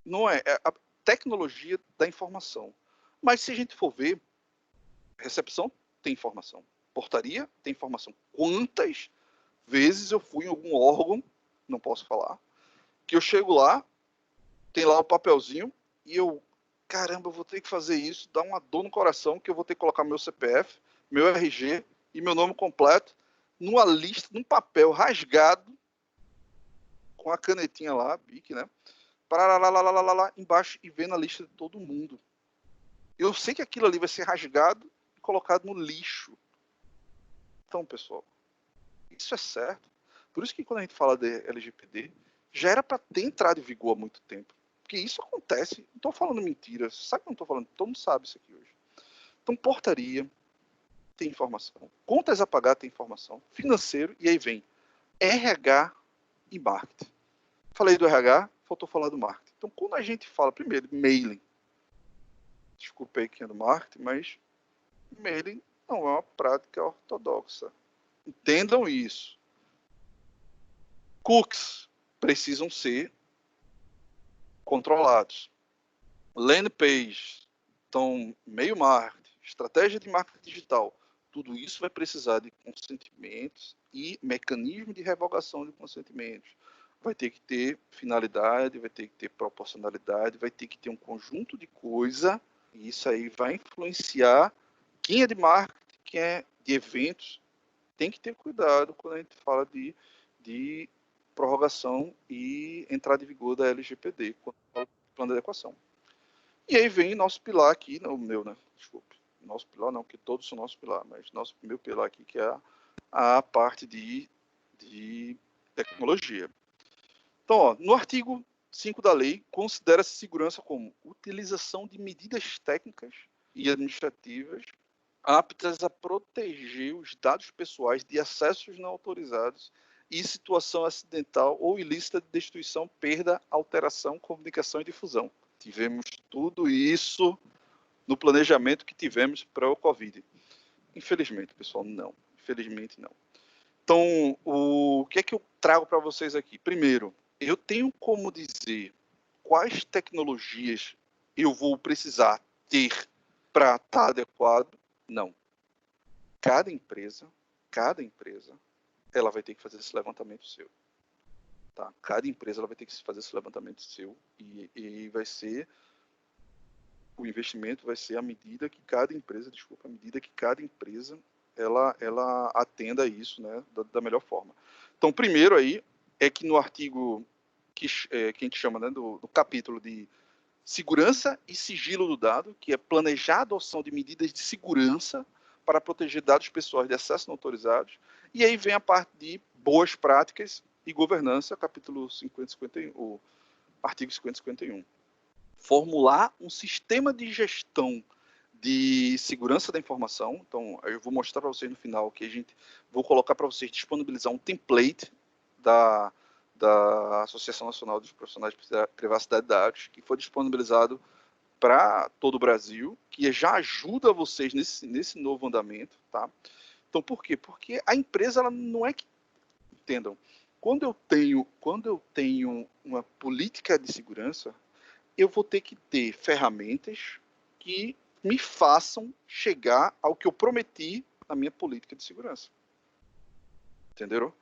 A: não é a tecnologia da informação. Mas se a gente for ver, recepção tem informação, portaria tem informação. Quantas vezes eu fui em algum órgão, não posso falar, que eu chego lá, tem lá o papelzinho, e eu, caramba, eu vou ter que fazer isso, dá uma dor no coração, que eu vou ter que colocar meu CPF, meu RG e meu nome completo numa lista, num papel rasgado, com a canetinha lá, bique, né? Lá, embaixo e vendo a lista de todo mundo. Eu sei que aquilo ali vai ser rasgado e colocado no lixo. Então, pessoal, isso é certo. Por isso que quando a gente fala de LGPD, já era para ter entrado em vigor há muito tempo. Porque isso acontece. Não estou falando mentira. Sabe que eu não estou falando? Todo mundo sabe isso aqui hoje. Então, portaria tem informação. Contas a pagar tem informação. Financeiro, e aí vem RH e marketing. Falei do RH, faltou falar do marketing. Então, quando a gente fala, primeiro, mailing. Desculpa aí quem é do marketing, mas mailing não é uma prática ortodoxa. Entendam isso. Cookies precisam ser controlados. Landing page, então, e-mail marketing, estratégia de marketing digital, tudo isso vai precisar de consentimentos e mecanismo de revogação de consentimentos. Vai ter que ter finalidade, vai ter que ter proporcionalidade, vai ter que ter um conjunto de coisa, e isso aí vai influenciar quem é de marketing, quem é de eventos. Tem que ter cuidado quando a gente fala de prorrogação e entrada em vigor da LGPD, quando fala de plano de adequação. E aí vem nosso pilar aqui, não, o meu, né? Desculpe. Nosso pilar não, que todos são nosso pilar, mas meu pilar aqui, que é a parte de tecnologia. Então, ó, no artigo 5 da lei, considera-se segurança como utilização de medidas técnicas e administrativas aptas a proteger os dados pessoais de acessos não autorizados e situação acidental ou ilícita de destruição, perda, alteração, comunicação e difusão. Tivemos tudo isso no planejamento que tivemos para o Covid. Infelizmente, pessoal, não. Infelizmente, não. Então, o que é que eu trago para vocês aqui? Primeiro, eu tenho como dizer quais tecnologias eu vou precisar ter para estar adequado? Não. Cada empresa, ela vai ter que fazer esse levantamento seu. Tá? Cada empresa ela vai ter que fazer esse levantamento seu e vai ser o investimento vai ser à medida que cada empresa, ela atenda a isso, né, da melhor forma. Então, primeiro aí é que no artigo que a gente chama, né, do capítulo de segurança e sigilo do dado, que é planejar a adoção de medidas de segurança para proteger dados pessoais de acesso não autorizados, e aí vem a parte de boas práticas e governança, capítulo 5051, o artigo 5051. Formular um sistema de gestão de segurança da informação. Então, eu vou mostrar para vocês no final que vou colocar para vocês disponibilizar um template da Associação Nacional dos Profissionais de Privacidade de Dados, que foi disponibilizado para todo o Brasil, que já ajuda vocês nesse novo andamento, tá? Então, por quê? Porque a empresa, ela não é que... Entendam, quando eu tenho uma política de segurança, eu vou ter que ter ferramentas que me façam chegar ao que eu prometi na minha política de segurança. Entenderam?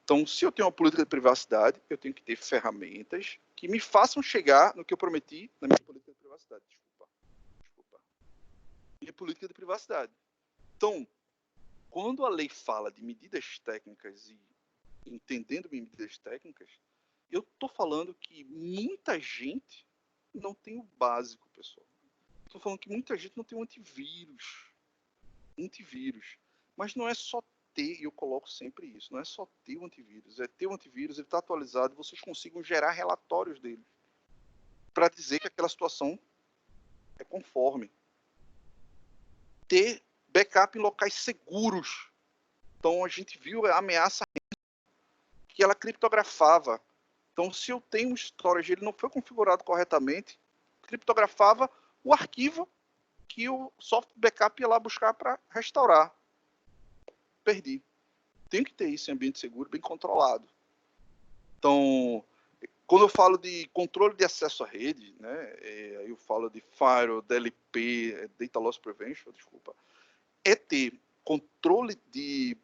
A: Então, se eu tenho uma política de privacidade, eu tenho que ter ferramentas que me façam chegar no que eu prometi na minha política de privacidade. Desculpa. e política de privacidade. Então, quando a lei fala de medidas técnicas e entendendo medidas técnicas, eu estou falando que muita gente não tem o básico, pessoal. Estou falando que muita gente não tem um antivírus. Mas não é só ter, e eu coloco sempre isso, não é só ter o antivírus, é ter o antivírus, ele está atualizado, vocês consigam gerar relatórios dele para dizer que aquela situação é conforme. Ter backup em locais seguros. Então a gente viu a ameaça que ela criptografava. Então se eu tenho um storage, ele não foi configurado corretamente, criptografava o arquivo que o software backup ia lá buscar para restaurar. Perdi. Tem que ter isso em ambiente seguro, bem controlado. Então, quando eu falo de controle de acesso à rede, né, eu falo de firewall, DLP, Data Loss Prevention, desculpa, é ter controle de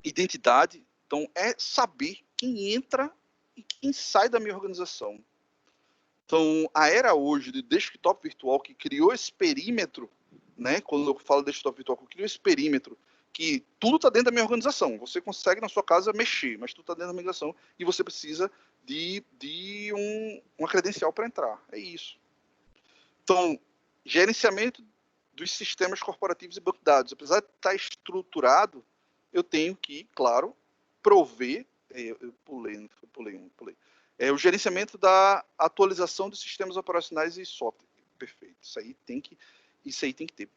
A: identidade. Então, é saber quem entra e quem sai da minha organização. Então, a era hoje de desktop virtual que criou esse perímetro, né, quando eu falo de desktop virtual, que criou esse perímetro, que tudo está dentro da minha organização. Você consegue na sua casa mexer, mas tudo está dentro da minha organização e você precisa de uma credencial para entrar. É isso. Então, gerenciamento dos sistemas corporativos e banco de dados. Apesar de estar estruturado, eu tenho que, claro, prover. Eu pulei. O gerenciamento da atualização dos sistemas operacionais e software. Perfeito. Isso aí tem que ter.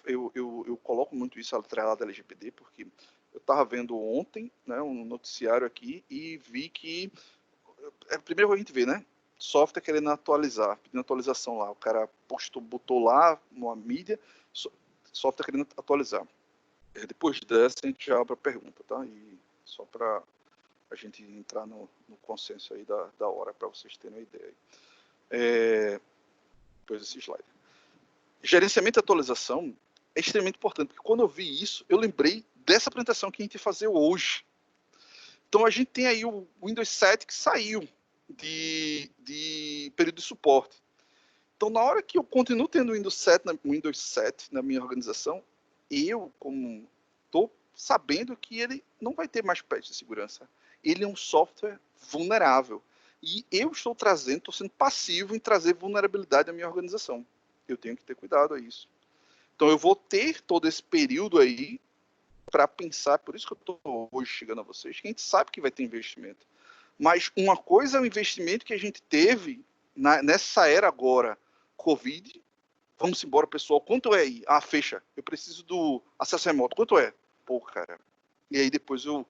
A: Eu coloco muito isso atrelado à LGPD, porque eu estava vendo ontem, né, um noticiário aqui e vi que é a primeira coisa que a gente vê, né? Software querendo atualizar, pedindo atualização lá. O cara botou lá numa mídia, software querendo atualizar. Depois dessa, a gente já abre a pergunta, tá? E só para a gente entrar no consenso aí da hora, para vocês terem uma ideia. Depois desse slide. Gerenciamento e atualização é extremamente importante, porque quando eu vi isso, eu lembrei dessa apresentação que a gente ia fazer hoje. Então, a gente tem aí o Windows 7 que saiu de período de suporte. Então, na hora que eu continuo tendo o Windows 7 na minha organização, eu, como estou sabendo que ele não vai ter mais patch de segurança. Ele é um software vulnerável. E eu estou sendo passivo em trazer vulnerabilidade à minha organização. Eu tenho que ter cuidado a isso. Então, eu vou ter todo esse período aí para pensar, por isso que eu estou hoje chegando a vocês, que a gente sabe que vai ter investimento. Mas uma coisa é o investimento que a gente teve nessa era agora, Covid. Vamos embora, pessoal. Quanto é aí? Ah, fecha. Eu preciso do acesso remoto. Quanto é? Pô, cara. E aí depois eu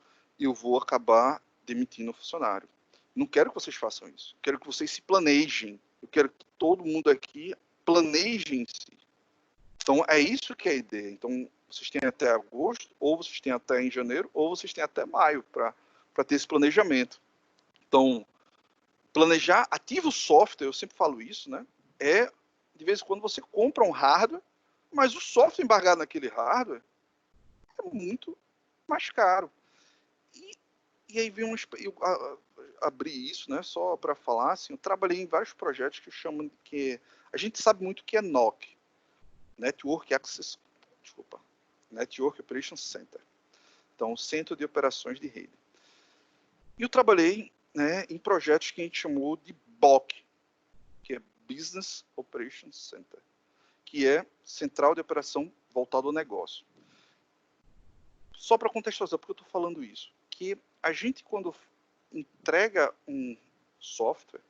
A: vou acabar demitindo o funcionário. Não quero que vocês façam isso. Eu quero que vocês se planejem. Eu quero que todo mundo aqui planejem-se. Então, é isso que é a ideia. Então, vocês têm até agosto, ou vocês têm até em janeiro, ou vocês têm até maio para ter esse planejamento. Então, planejar, ativa o software, eu sempre falo isso, né? De vez em quando você compra um hardware, mas o software embargado naquele hardware é muito mais caro. E aí vem eu abri isso, né? Só para falar, assim, eu trabalhei em vários projetos que chamam que a gente sabe muito que é NOC, Network Operation Center. Então, Centro de Operações de Rede. E eu trabalhei, né, em projetos que a gente chamou de BOC, que é Business Operations Center, que é Central de Operação voltado ao negócio. Só para contextualizar, porque eu estou falando isso, que a gente, quando entrega um software,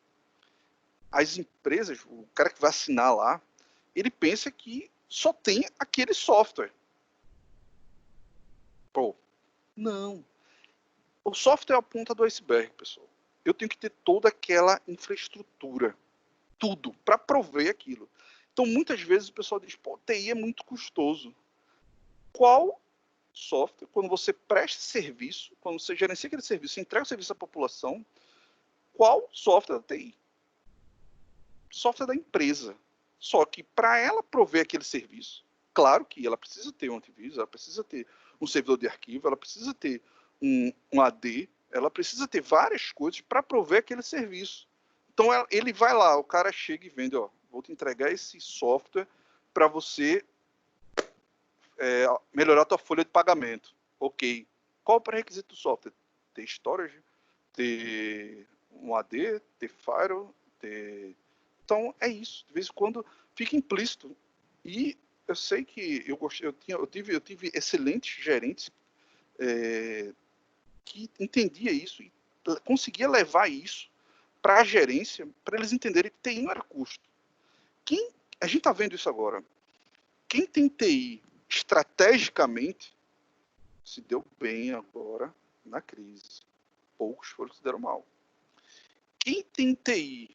A: as empresas, o cara que vai assinar lá, ele pensa que só tem aquele software. Pô, não. O software é a ponta do iceberg, pessoal. Eu tenho que ter toda aquela infraestrutura, tudo, para prover aquilo. Então, muitas vezes o pessoal diz, pô, TI é muito custoso. Qual software, quando você presta serviço, quando você gerencia aquele serviço, entrega o serviço à população, qual software da TI? Software da empresa. Só que para ela prover aquele serviço, claro que ela precisa ter um antivírus, ela precisa ter um servidor de arquivo, ela precisa ter um AD, ela precisa ter várias coisas para prover aquele serviço. Então ele vai lá, o cara chega e vende, ó, vou te entregar esse software para você melhorar a tua folha de pagamento. Ok. Qual o pré-requisito do software? Ter storage, ter um AD, ter firewall, ter... Então, é isso. De vez em quando fica implícito. E eu sei que eu tive excelentes gerentes que entendia isso e conseguia levar isso para a gerência, para eles entenderem que TI não era custo. A gente está vendo isso agora. Quem tem TI estrategicamente se deu bem agora na crise. Poucos foram que se deram mal. Quem tem TI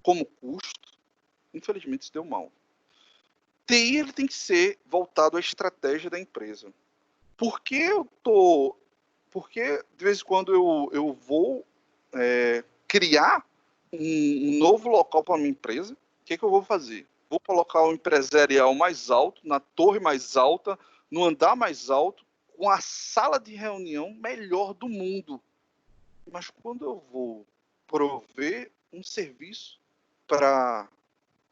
A: como custo, infelizmente se deu mal. TI ele tem que ser voltado à estratégia da empresa. Porque de vez em quando eu vou criar um novo local para a minha empresa, o que eu vou fazer? Vou colocar o empresarial mais alto, na torre mais alta, no andar mais alto, com a sala de reunião melhor do mundo. Mas quando eu vou prover um serviço para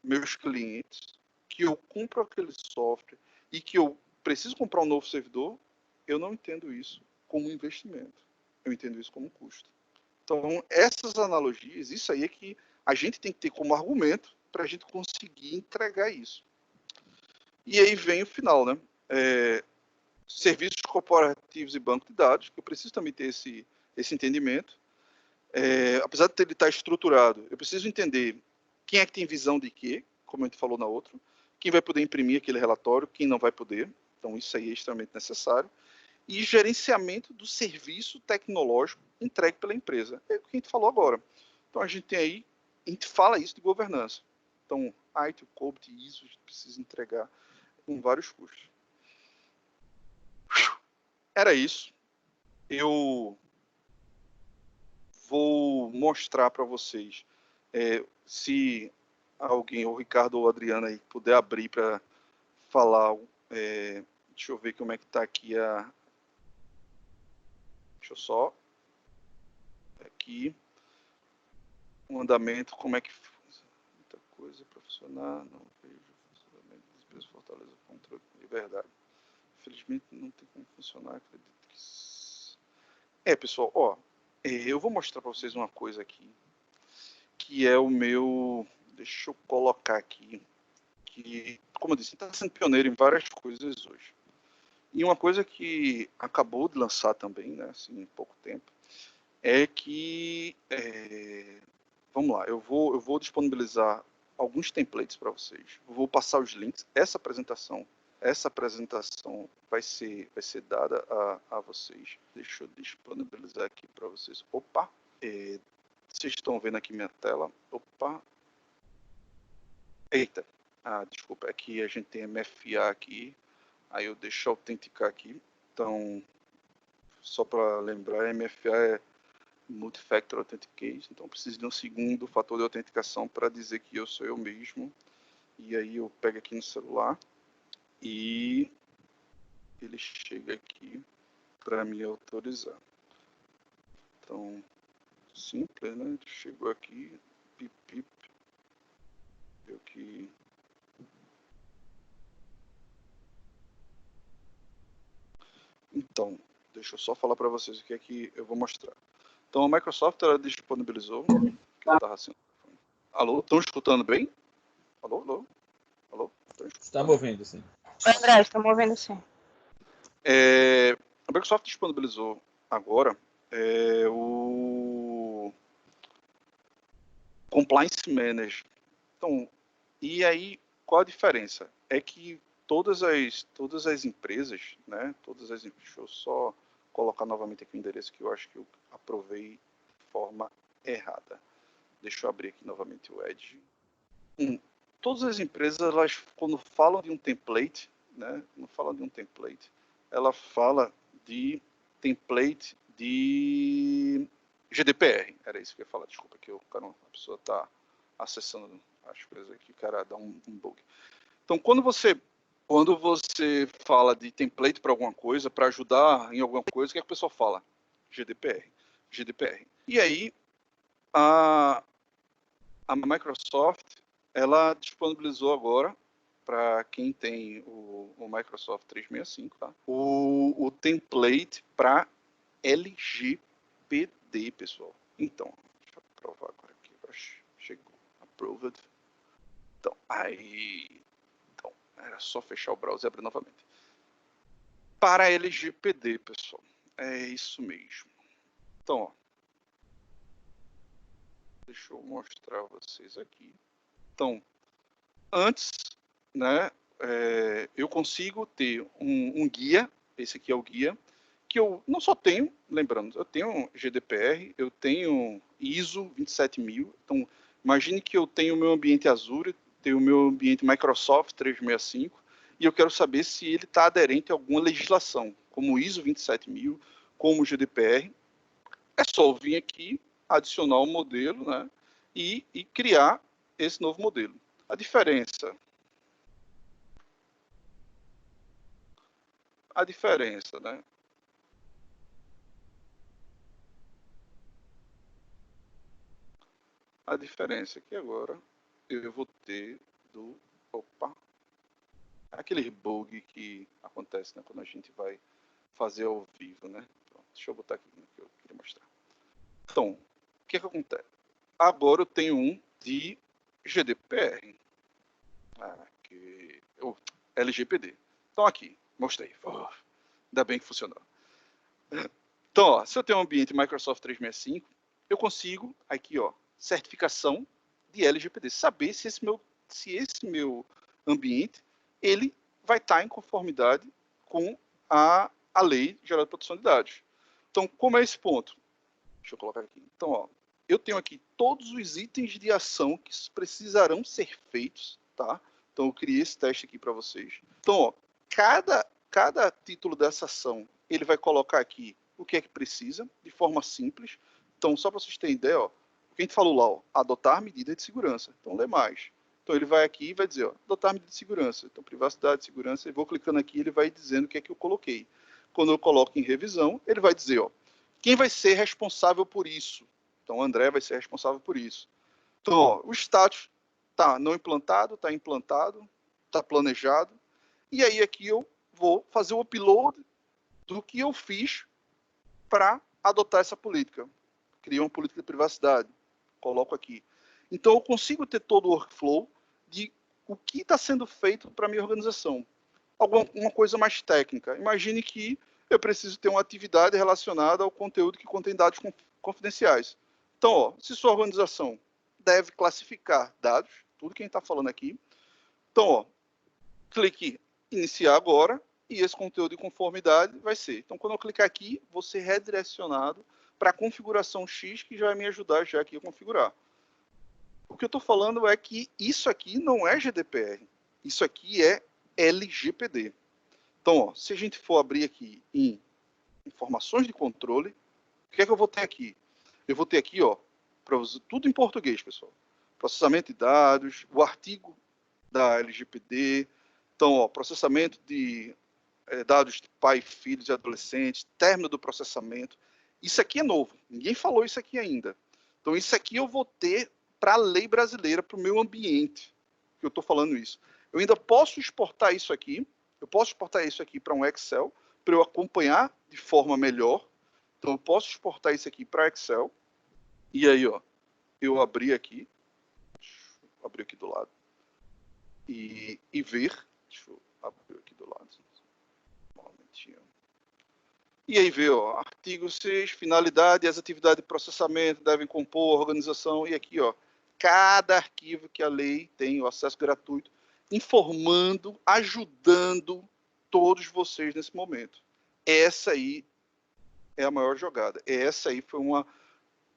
A: meus clientes, que eu compro aquele software e que eu preciso comprar um novo servidor, eu não entendo isso como investimento. Eu entendo isso como custo. Então, essas analogias, isso aí é que a gente tem que ter como argumento para a gente conseguir entregar isso. E aí vem o final, né? Serviços corporativos e banco de dados, que eu preciso também ter esse entendimento. Apesar de ele estar estruturado, eu preciso entender quem é que tem visão de quê, como a gente falou na outra, quem vai poder imprimir aquele relatório, quem não vai poder. Então, isso aí é extremamente necessário. E gerenciamento do serviço tecnológico entregue pela empresa. É o que a gente falou agora. Então, a gente fala isso de governança. Então, ITIL, COBIT, ISO, a gente precisa entregar com vários custos. Era isso. Eu vou mostrar para vocês, se alguém, ou Ricardo ou Adriana, aí, puder abrir para falar. Deixa eu ver como é que está aqui Deixa eu só... Aqui. O andamento, como é que... Muita coisa para funcionar. Não vejo funcionamento das empresas Fortaleza contra liberdade. Infelizmente, não tem como funcionar. Acredito que... pessoal, eu vou mostrar para vocês uma coisa aqui, que é o meu... Deixa eu colocar aqui, que, como eu disse, está sendo pioneiro em várias coisas hoje. E uma coisa que acabou de lançar também, né, assim, em pouco tempo, é que, vamos lá, eu vou disponibilizar alguns templates para vocês, vou passar os links, essa apresentação vai ser dada a vocês. Deixa eu disponibilizar aqui para vocês. Opa, vocês estão vendo aqui minha tela? Opa, eita, desculpa, é que a gente tem MFA aqui, aí eu deixo autenticar aqui. Então, só para lembrar, MFA é Multifactor Authentication, então preciso de um segundo fator de autenticação para dizer que eu sou eu mesmo. E aí eu pego aqui no celular e ele chega aqui para me autorizar. Então, simples, né? Chegou aqui, pip, pip, eu que... Então, deixa eu só falar para vocês o que é que eu vou mostrar. Então, a Microsoft ela disponibilizou... assim. Alô, estão escutando bem? Alô, alô? Alô?
B: Está me ouvindo, sim.
C: André, estamos ouvindo sim.
A: A Microsoft disponibilizou agora o Compliance Manager. Então, e aí, qual a diferença? É que todas as empresas, né? Deixa eu só colocar novamente aqui o endereço que eu acho que eu aprovei de forma errada. Deixa eu abrir aqui novamente o Edge. Todas as empresas, elas, quando falam de um template, né? Não falam de um template, ela fala de template de GDPR. Era isso que eu ia falar, desculpa, que a pessoa está acessando as coisas aqui, cara, dá um bug. Então, quando você fala de template para alguma coisa, para ajudar em alguma coisa, o que a pessoa fala? GDPR. E aí, a Microsoft, ela disponibilizou agora para quem tem o Microsoft 365, tá? O template para LGPD, pessoal. Então, deixa eu provar agora aqui. Chegou. Approved. Então, aí... Então, era só fechar o browser e abrir novamente. Para LGPD, pessoal. É isso mesmo. Então, ó. Deixa eu mostrar a vocês aqui. Então, antes, né, eu consigo ter um guia, esse aqui é o guia, que eu não só tenho, lembrando, eu tenho GDPR, eu tenho ISO 27000, então imagine que eu tenho o meu ambiente Azure, tenho o meu ambiente Microsoft 365, e eu quero saber se ele está aderente a alguma legislação, como ISO 27000, como GDPR. É só eu vir aqui, adicionar um modelo, né, e criar esse novo modelo. A diferença, né? A diferença é que agora eu vou ter aquele bug que acontece, né, quando a gente vai fazer ao vivo, né? Pronto, deixa eu botar aqui no que eu queria mostrar. Então, o que acontece? Agora eu tenho um de GDPR, LGPD. Então aqui, mostrei. Ainda bem que funcionou. Então, ó, se eu tenho um ambiente Microsoft 365, eu consigo, aqui, ó, certificação de LGPD, saber se esse meu ambiente ele vai estar em conformidade com a Lei Geral de Proteção de Dados. Então, como é esse ponto? Deixa eu colocar aqui. Então, ó, eu tenho aqui todos os itens de ação que precisarão ser feitos, tá? Então, eu criei esse teste aqui para vocês. Então, ó, cada título dessa ação, ele vai colocar aqui o que é que precisa, de forma simples. Então, só para vocês terem ideia, ó, o que a gente falou lá, ó, adotar medidas de segurança. Então, lê mais. Então, ele vai aqui e vai dizer, ó, adotar medidas de segurança. Então, privacidade, segurança, eu vou clicando aqui, ele vai dizendo o que é que eu coloquei. Quando eu coloco em revisão, ele vai dizer, ó, quem vai ser responsável por isso? Então, o André vai ser responsável por isso. Então, ó, o status está não implantado, está implantado, está planejado. E aí aqui eu vou fazer o upload do que eu fiz para adotar essa política. Criei uma política de privacidade, coloco aqui. Então eu consigo ter todo o workflow de o que está sendo feito para a minha organização. Alguma coisa mais técnica. Imagine que eu preciso ter uma atividade relacionada ao conteúdo que contém dados confidenciais. Então, ó, se sua organização deve classificar dados, tudo que a gente está falando aqui, então, ó, clique iniciar agora e esse conteúdo de conformidade vai ser. Então, quando eu clicar aqui, vou ser redirecionado para a configuração X, que já vai me ajudar já aqui a configurar. O que eu estou falando é que isso aqui não é GDPR, isso aqui é LGPD. Então, ó, se a gente for abrir aqui em informações de controle, o que é que eu vou ter aqui? Eu vou ter aqui, ó, tudo em português, pessoal. Processamento de dados, o artigo da LGPD, então, ó, processamento de dados de pai, filhos e adolescentes, término do processamento. Isso aqui é novo, ninguém falou isso aqui ainda. Então, isso aqui eu vou ter para a lei brasileira, para o meu ambiente, que eu estou falando isso. Eu ainda posso exportar isso aqui, para um Excel, para eu acompanhar de forma melhor. Então, eu posso exportar isso aqui para Excel. E aí, ó, eu abri aqui, do lado, e ver. Deixa eu abrir aqui do lado. Um momentinho. E aí vê, ó, artigo 6, finalidade, as atividades de processamento devem compor a organização. E aqui, ó, cada arquivo que a lei tem o acesso gratuito, informando, ajudando todos vocês nesse momento. Essa aí é a maior jogada. Essa aí foi uma,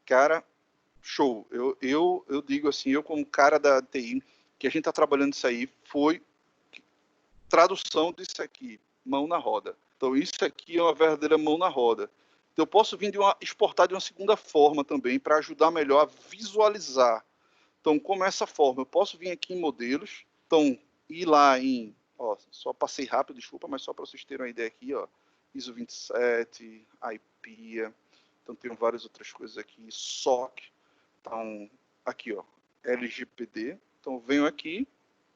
A: cara, show. Eu digo assim, eu como cara da TI, que a gente está trabalhando isso aí, foi tradução disso aqui, mão na roda. Então isso aqui é uma verdadeira mão na roda. Então, eu posso vir exportar de uma segunda forma também, para ajudar melhor a visualizar. Então, como é essa forma? Eu posso vir aqui em modelos, então, ir lá em, ó, só passei rápido, desculpa, mas só para vocês terem uma ideia aqui, ó, ISO 27, IPIA, então tem várias outras coisas aqui, SOC, então, aqui, ó, LGPD, então venho aqui,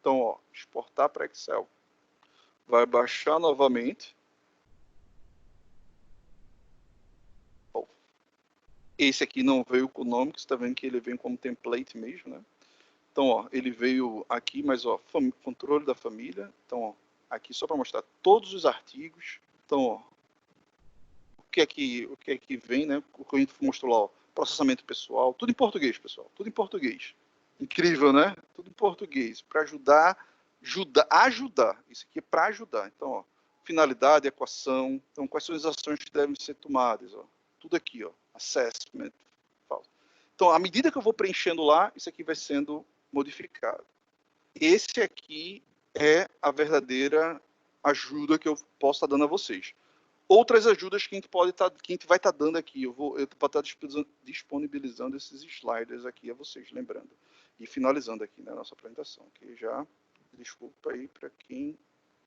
A: Então, ó, exportar para Excel. Vai baixar novamente. Bom, esse aqui não veio com o nome, que você está vendo que ele vem como template mesmo, né? Então, ó, ele veio aqui, mas ó, controle da família. Então, ó, aqui só para mostrar todos os artigos. Então, ó, o que é que vem, né? O que a gente mostrou lá, ó, processamento pessoal, tudo em português, pessoal, tudo em português. Incrível, né? Tudo em português, para ajudar. Isso aqui é para ajudar. Então, ó, finalidade, equação. Então, quais são as ações que devem ser tomadas? Ó, tudo aqui, ó, assessment. Então, à medida que eu vou preenchendo lá, isso aqui vai sendo modificado. Esse aqui é a verdadeira ajuda que eu posso estar dando a vocês. Outras ajudas que a gente vai estar dando aqui, eu vou estar disponibilizando esses sliders aqui a vocês, lembrando. E finalizando aqui, né, a nossa apresentação, que já, desculpa aí para quem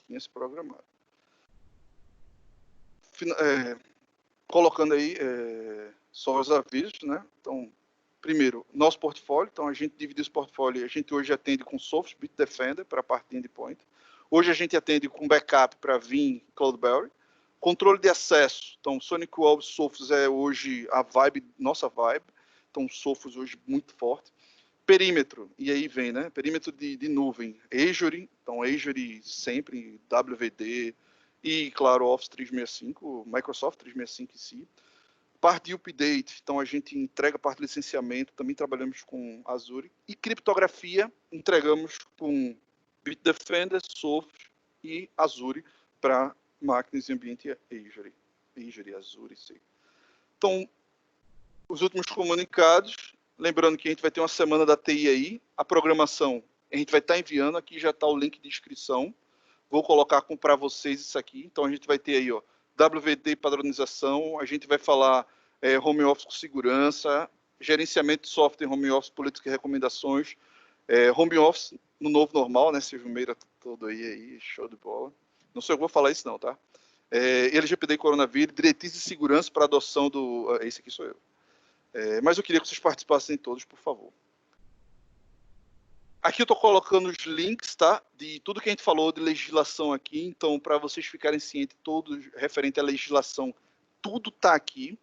A: tinha se programado. Colocando aí só os avisos, né? Então, primeiro, nosso portfólio. Então, a gente divide esse portfólio. A gente hoje atende com Sophos, Bitdefender para a parte de endpoint. Hoje a gente atende com backup para Vim, Cloudberry. Controle de acesso. Então, SonicWall, Sophos é hoje a vibe, nossa vibe. Então, Sophos hoje muito forte. Perímetro, e aí vem, né? Perímetro de nuvem. Azure, então Azure sempre, WVD e, claro, Office 365, Microsoft 365 em si. Parte de update, então a gente entrega parte de licenciamento, também trabalhamos com Azure. E criptografia, entregamos com Bitdefender, Sophos e Azure para máquinas em ambiente Azure, Azure, sei. Então, os últimos comunicados, lembrando que a gente vai ter uma semana da TI aí, a programação a gente vai estar enviando, aqui já está o link de inscrição, vou colocar para vocês isso aqui, então a gente vai ter aí, ó, WVD padronização, a gente vai falar home office com segurança, gerenciamento de software, home office, políticas e recomendações, home office no novo normal, né, Silvio Meira todo aí, show de bola, não sei eu vou falar isso não, tá? LGPD e coronavírus, diretrizes de segurança para adoção do... esse aqui sou eu. Mas eu queria que vocês participassem todos, por favor. Aqui eu estou colocando os links, tá? De tudo que a gente falou de legislação aqui. Então, para vocês ficarem cientes, todos referente à legislação, tudo está aqui.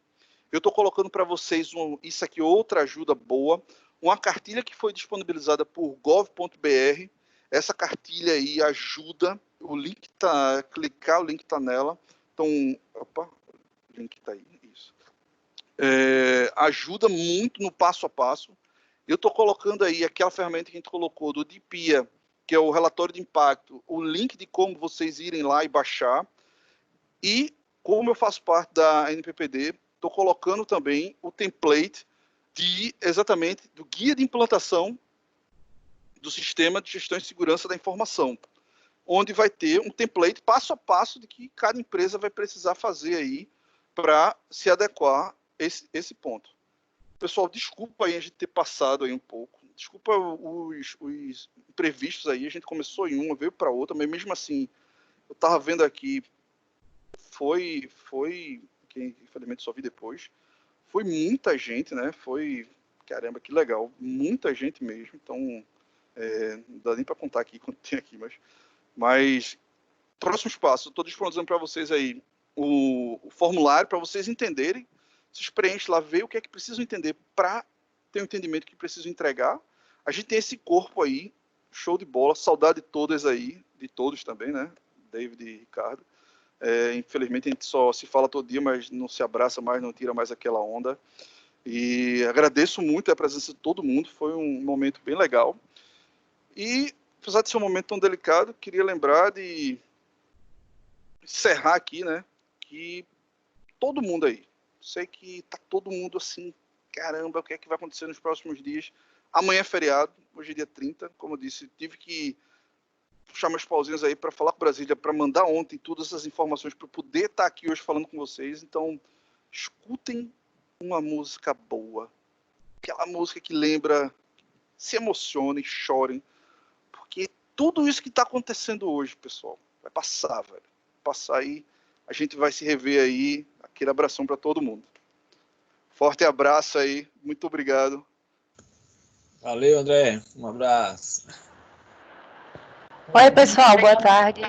A: Eu estou colocando para vocês isso aqui, outra ajuda boa. Uma cartilha que foi disponibilizada por gov.br. Essa cartilha aí ajuda. O link está... Clicar, o link está nela. Então, opa, o link está aí. Isso. Ajuda muito no passo a passo. Eu estou colocando aí aquela ferramenta que a gente colocou do DPIA, que é o relatório de impacto, o link de como vocês irem lá e baixar. E como eu faço parte da NPPD, estou colocando também o template exatamente do guia de implantação do sistema de gestão e segurança da informação, onde vai ter um template passo a passo de que cada empresa vai precisar fazer aí para se adequar a esse ponto. Pessoal, desculpa aí a gente ter passado aí um pouco. Desculpa os imprevistos aí. A gente começou em uma, veio para outra, mas mesmo assim, eu estava vendo aqui, que infelizmente só vi depois, foi muita gente, né? Caramba, que legal. Muita gente mesmo. Então, não dá nem para contar aqui quanto tem aqui, mas próximos passos. Eu estou disponibilizando para vocês aí o formulário para vocês entenderem. Vocês preenchem lá, vê o que é que precisam entender para ter um entendimento que precisam entregar. A gente tem esse corpo aí, show de bola, saudade de todas aí, de todos também, né? David e Ricardo. Infelizmente a gente só se fala todo dia, mas não se abraça mais, não tira mais aquela onda. E agradeço muito a presença de todo mundo, foi um momento bem legal. E, apesar de ser um momento tão delicado, queria lembrar de encerrar aqui, né? Que todo mundo aí, sei que tá todo mundo assim, caramba, o que é que vai acontecer nos próximos dias? Amanhã é feriado, hoje é dia 30, como eu disse, tive que puxar meus pauzinhos aí para falar com Brasília, para mandar ontem todas essas informações para poder estar aqui hoje falando com vocês. Então, escutem uma música boa, aquela música que lembra, se emocionem, chorem, porque tudo isso que está acontecendo hoje, pessoal, vai passar, velho. Passar aí, a gente vai se rever aí. Aquele abração para todo mundo. Forte abraço aí, muito obrigado.
B: Valeu, André. Um abraço.
C: Oi, pessoal, boa tarde.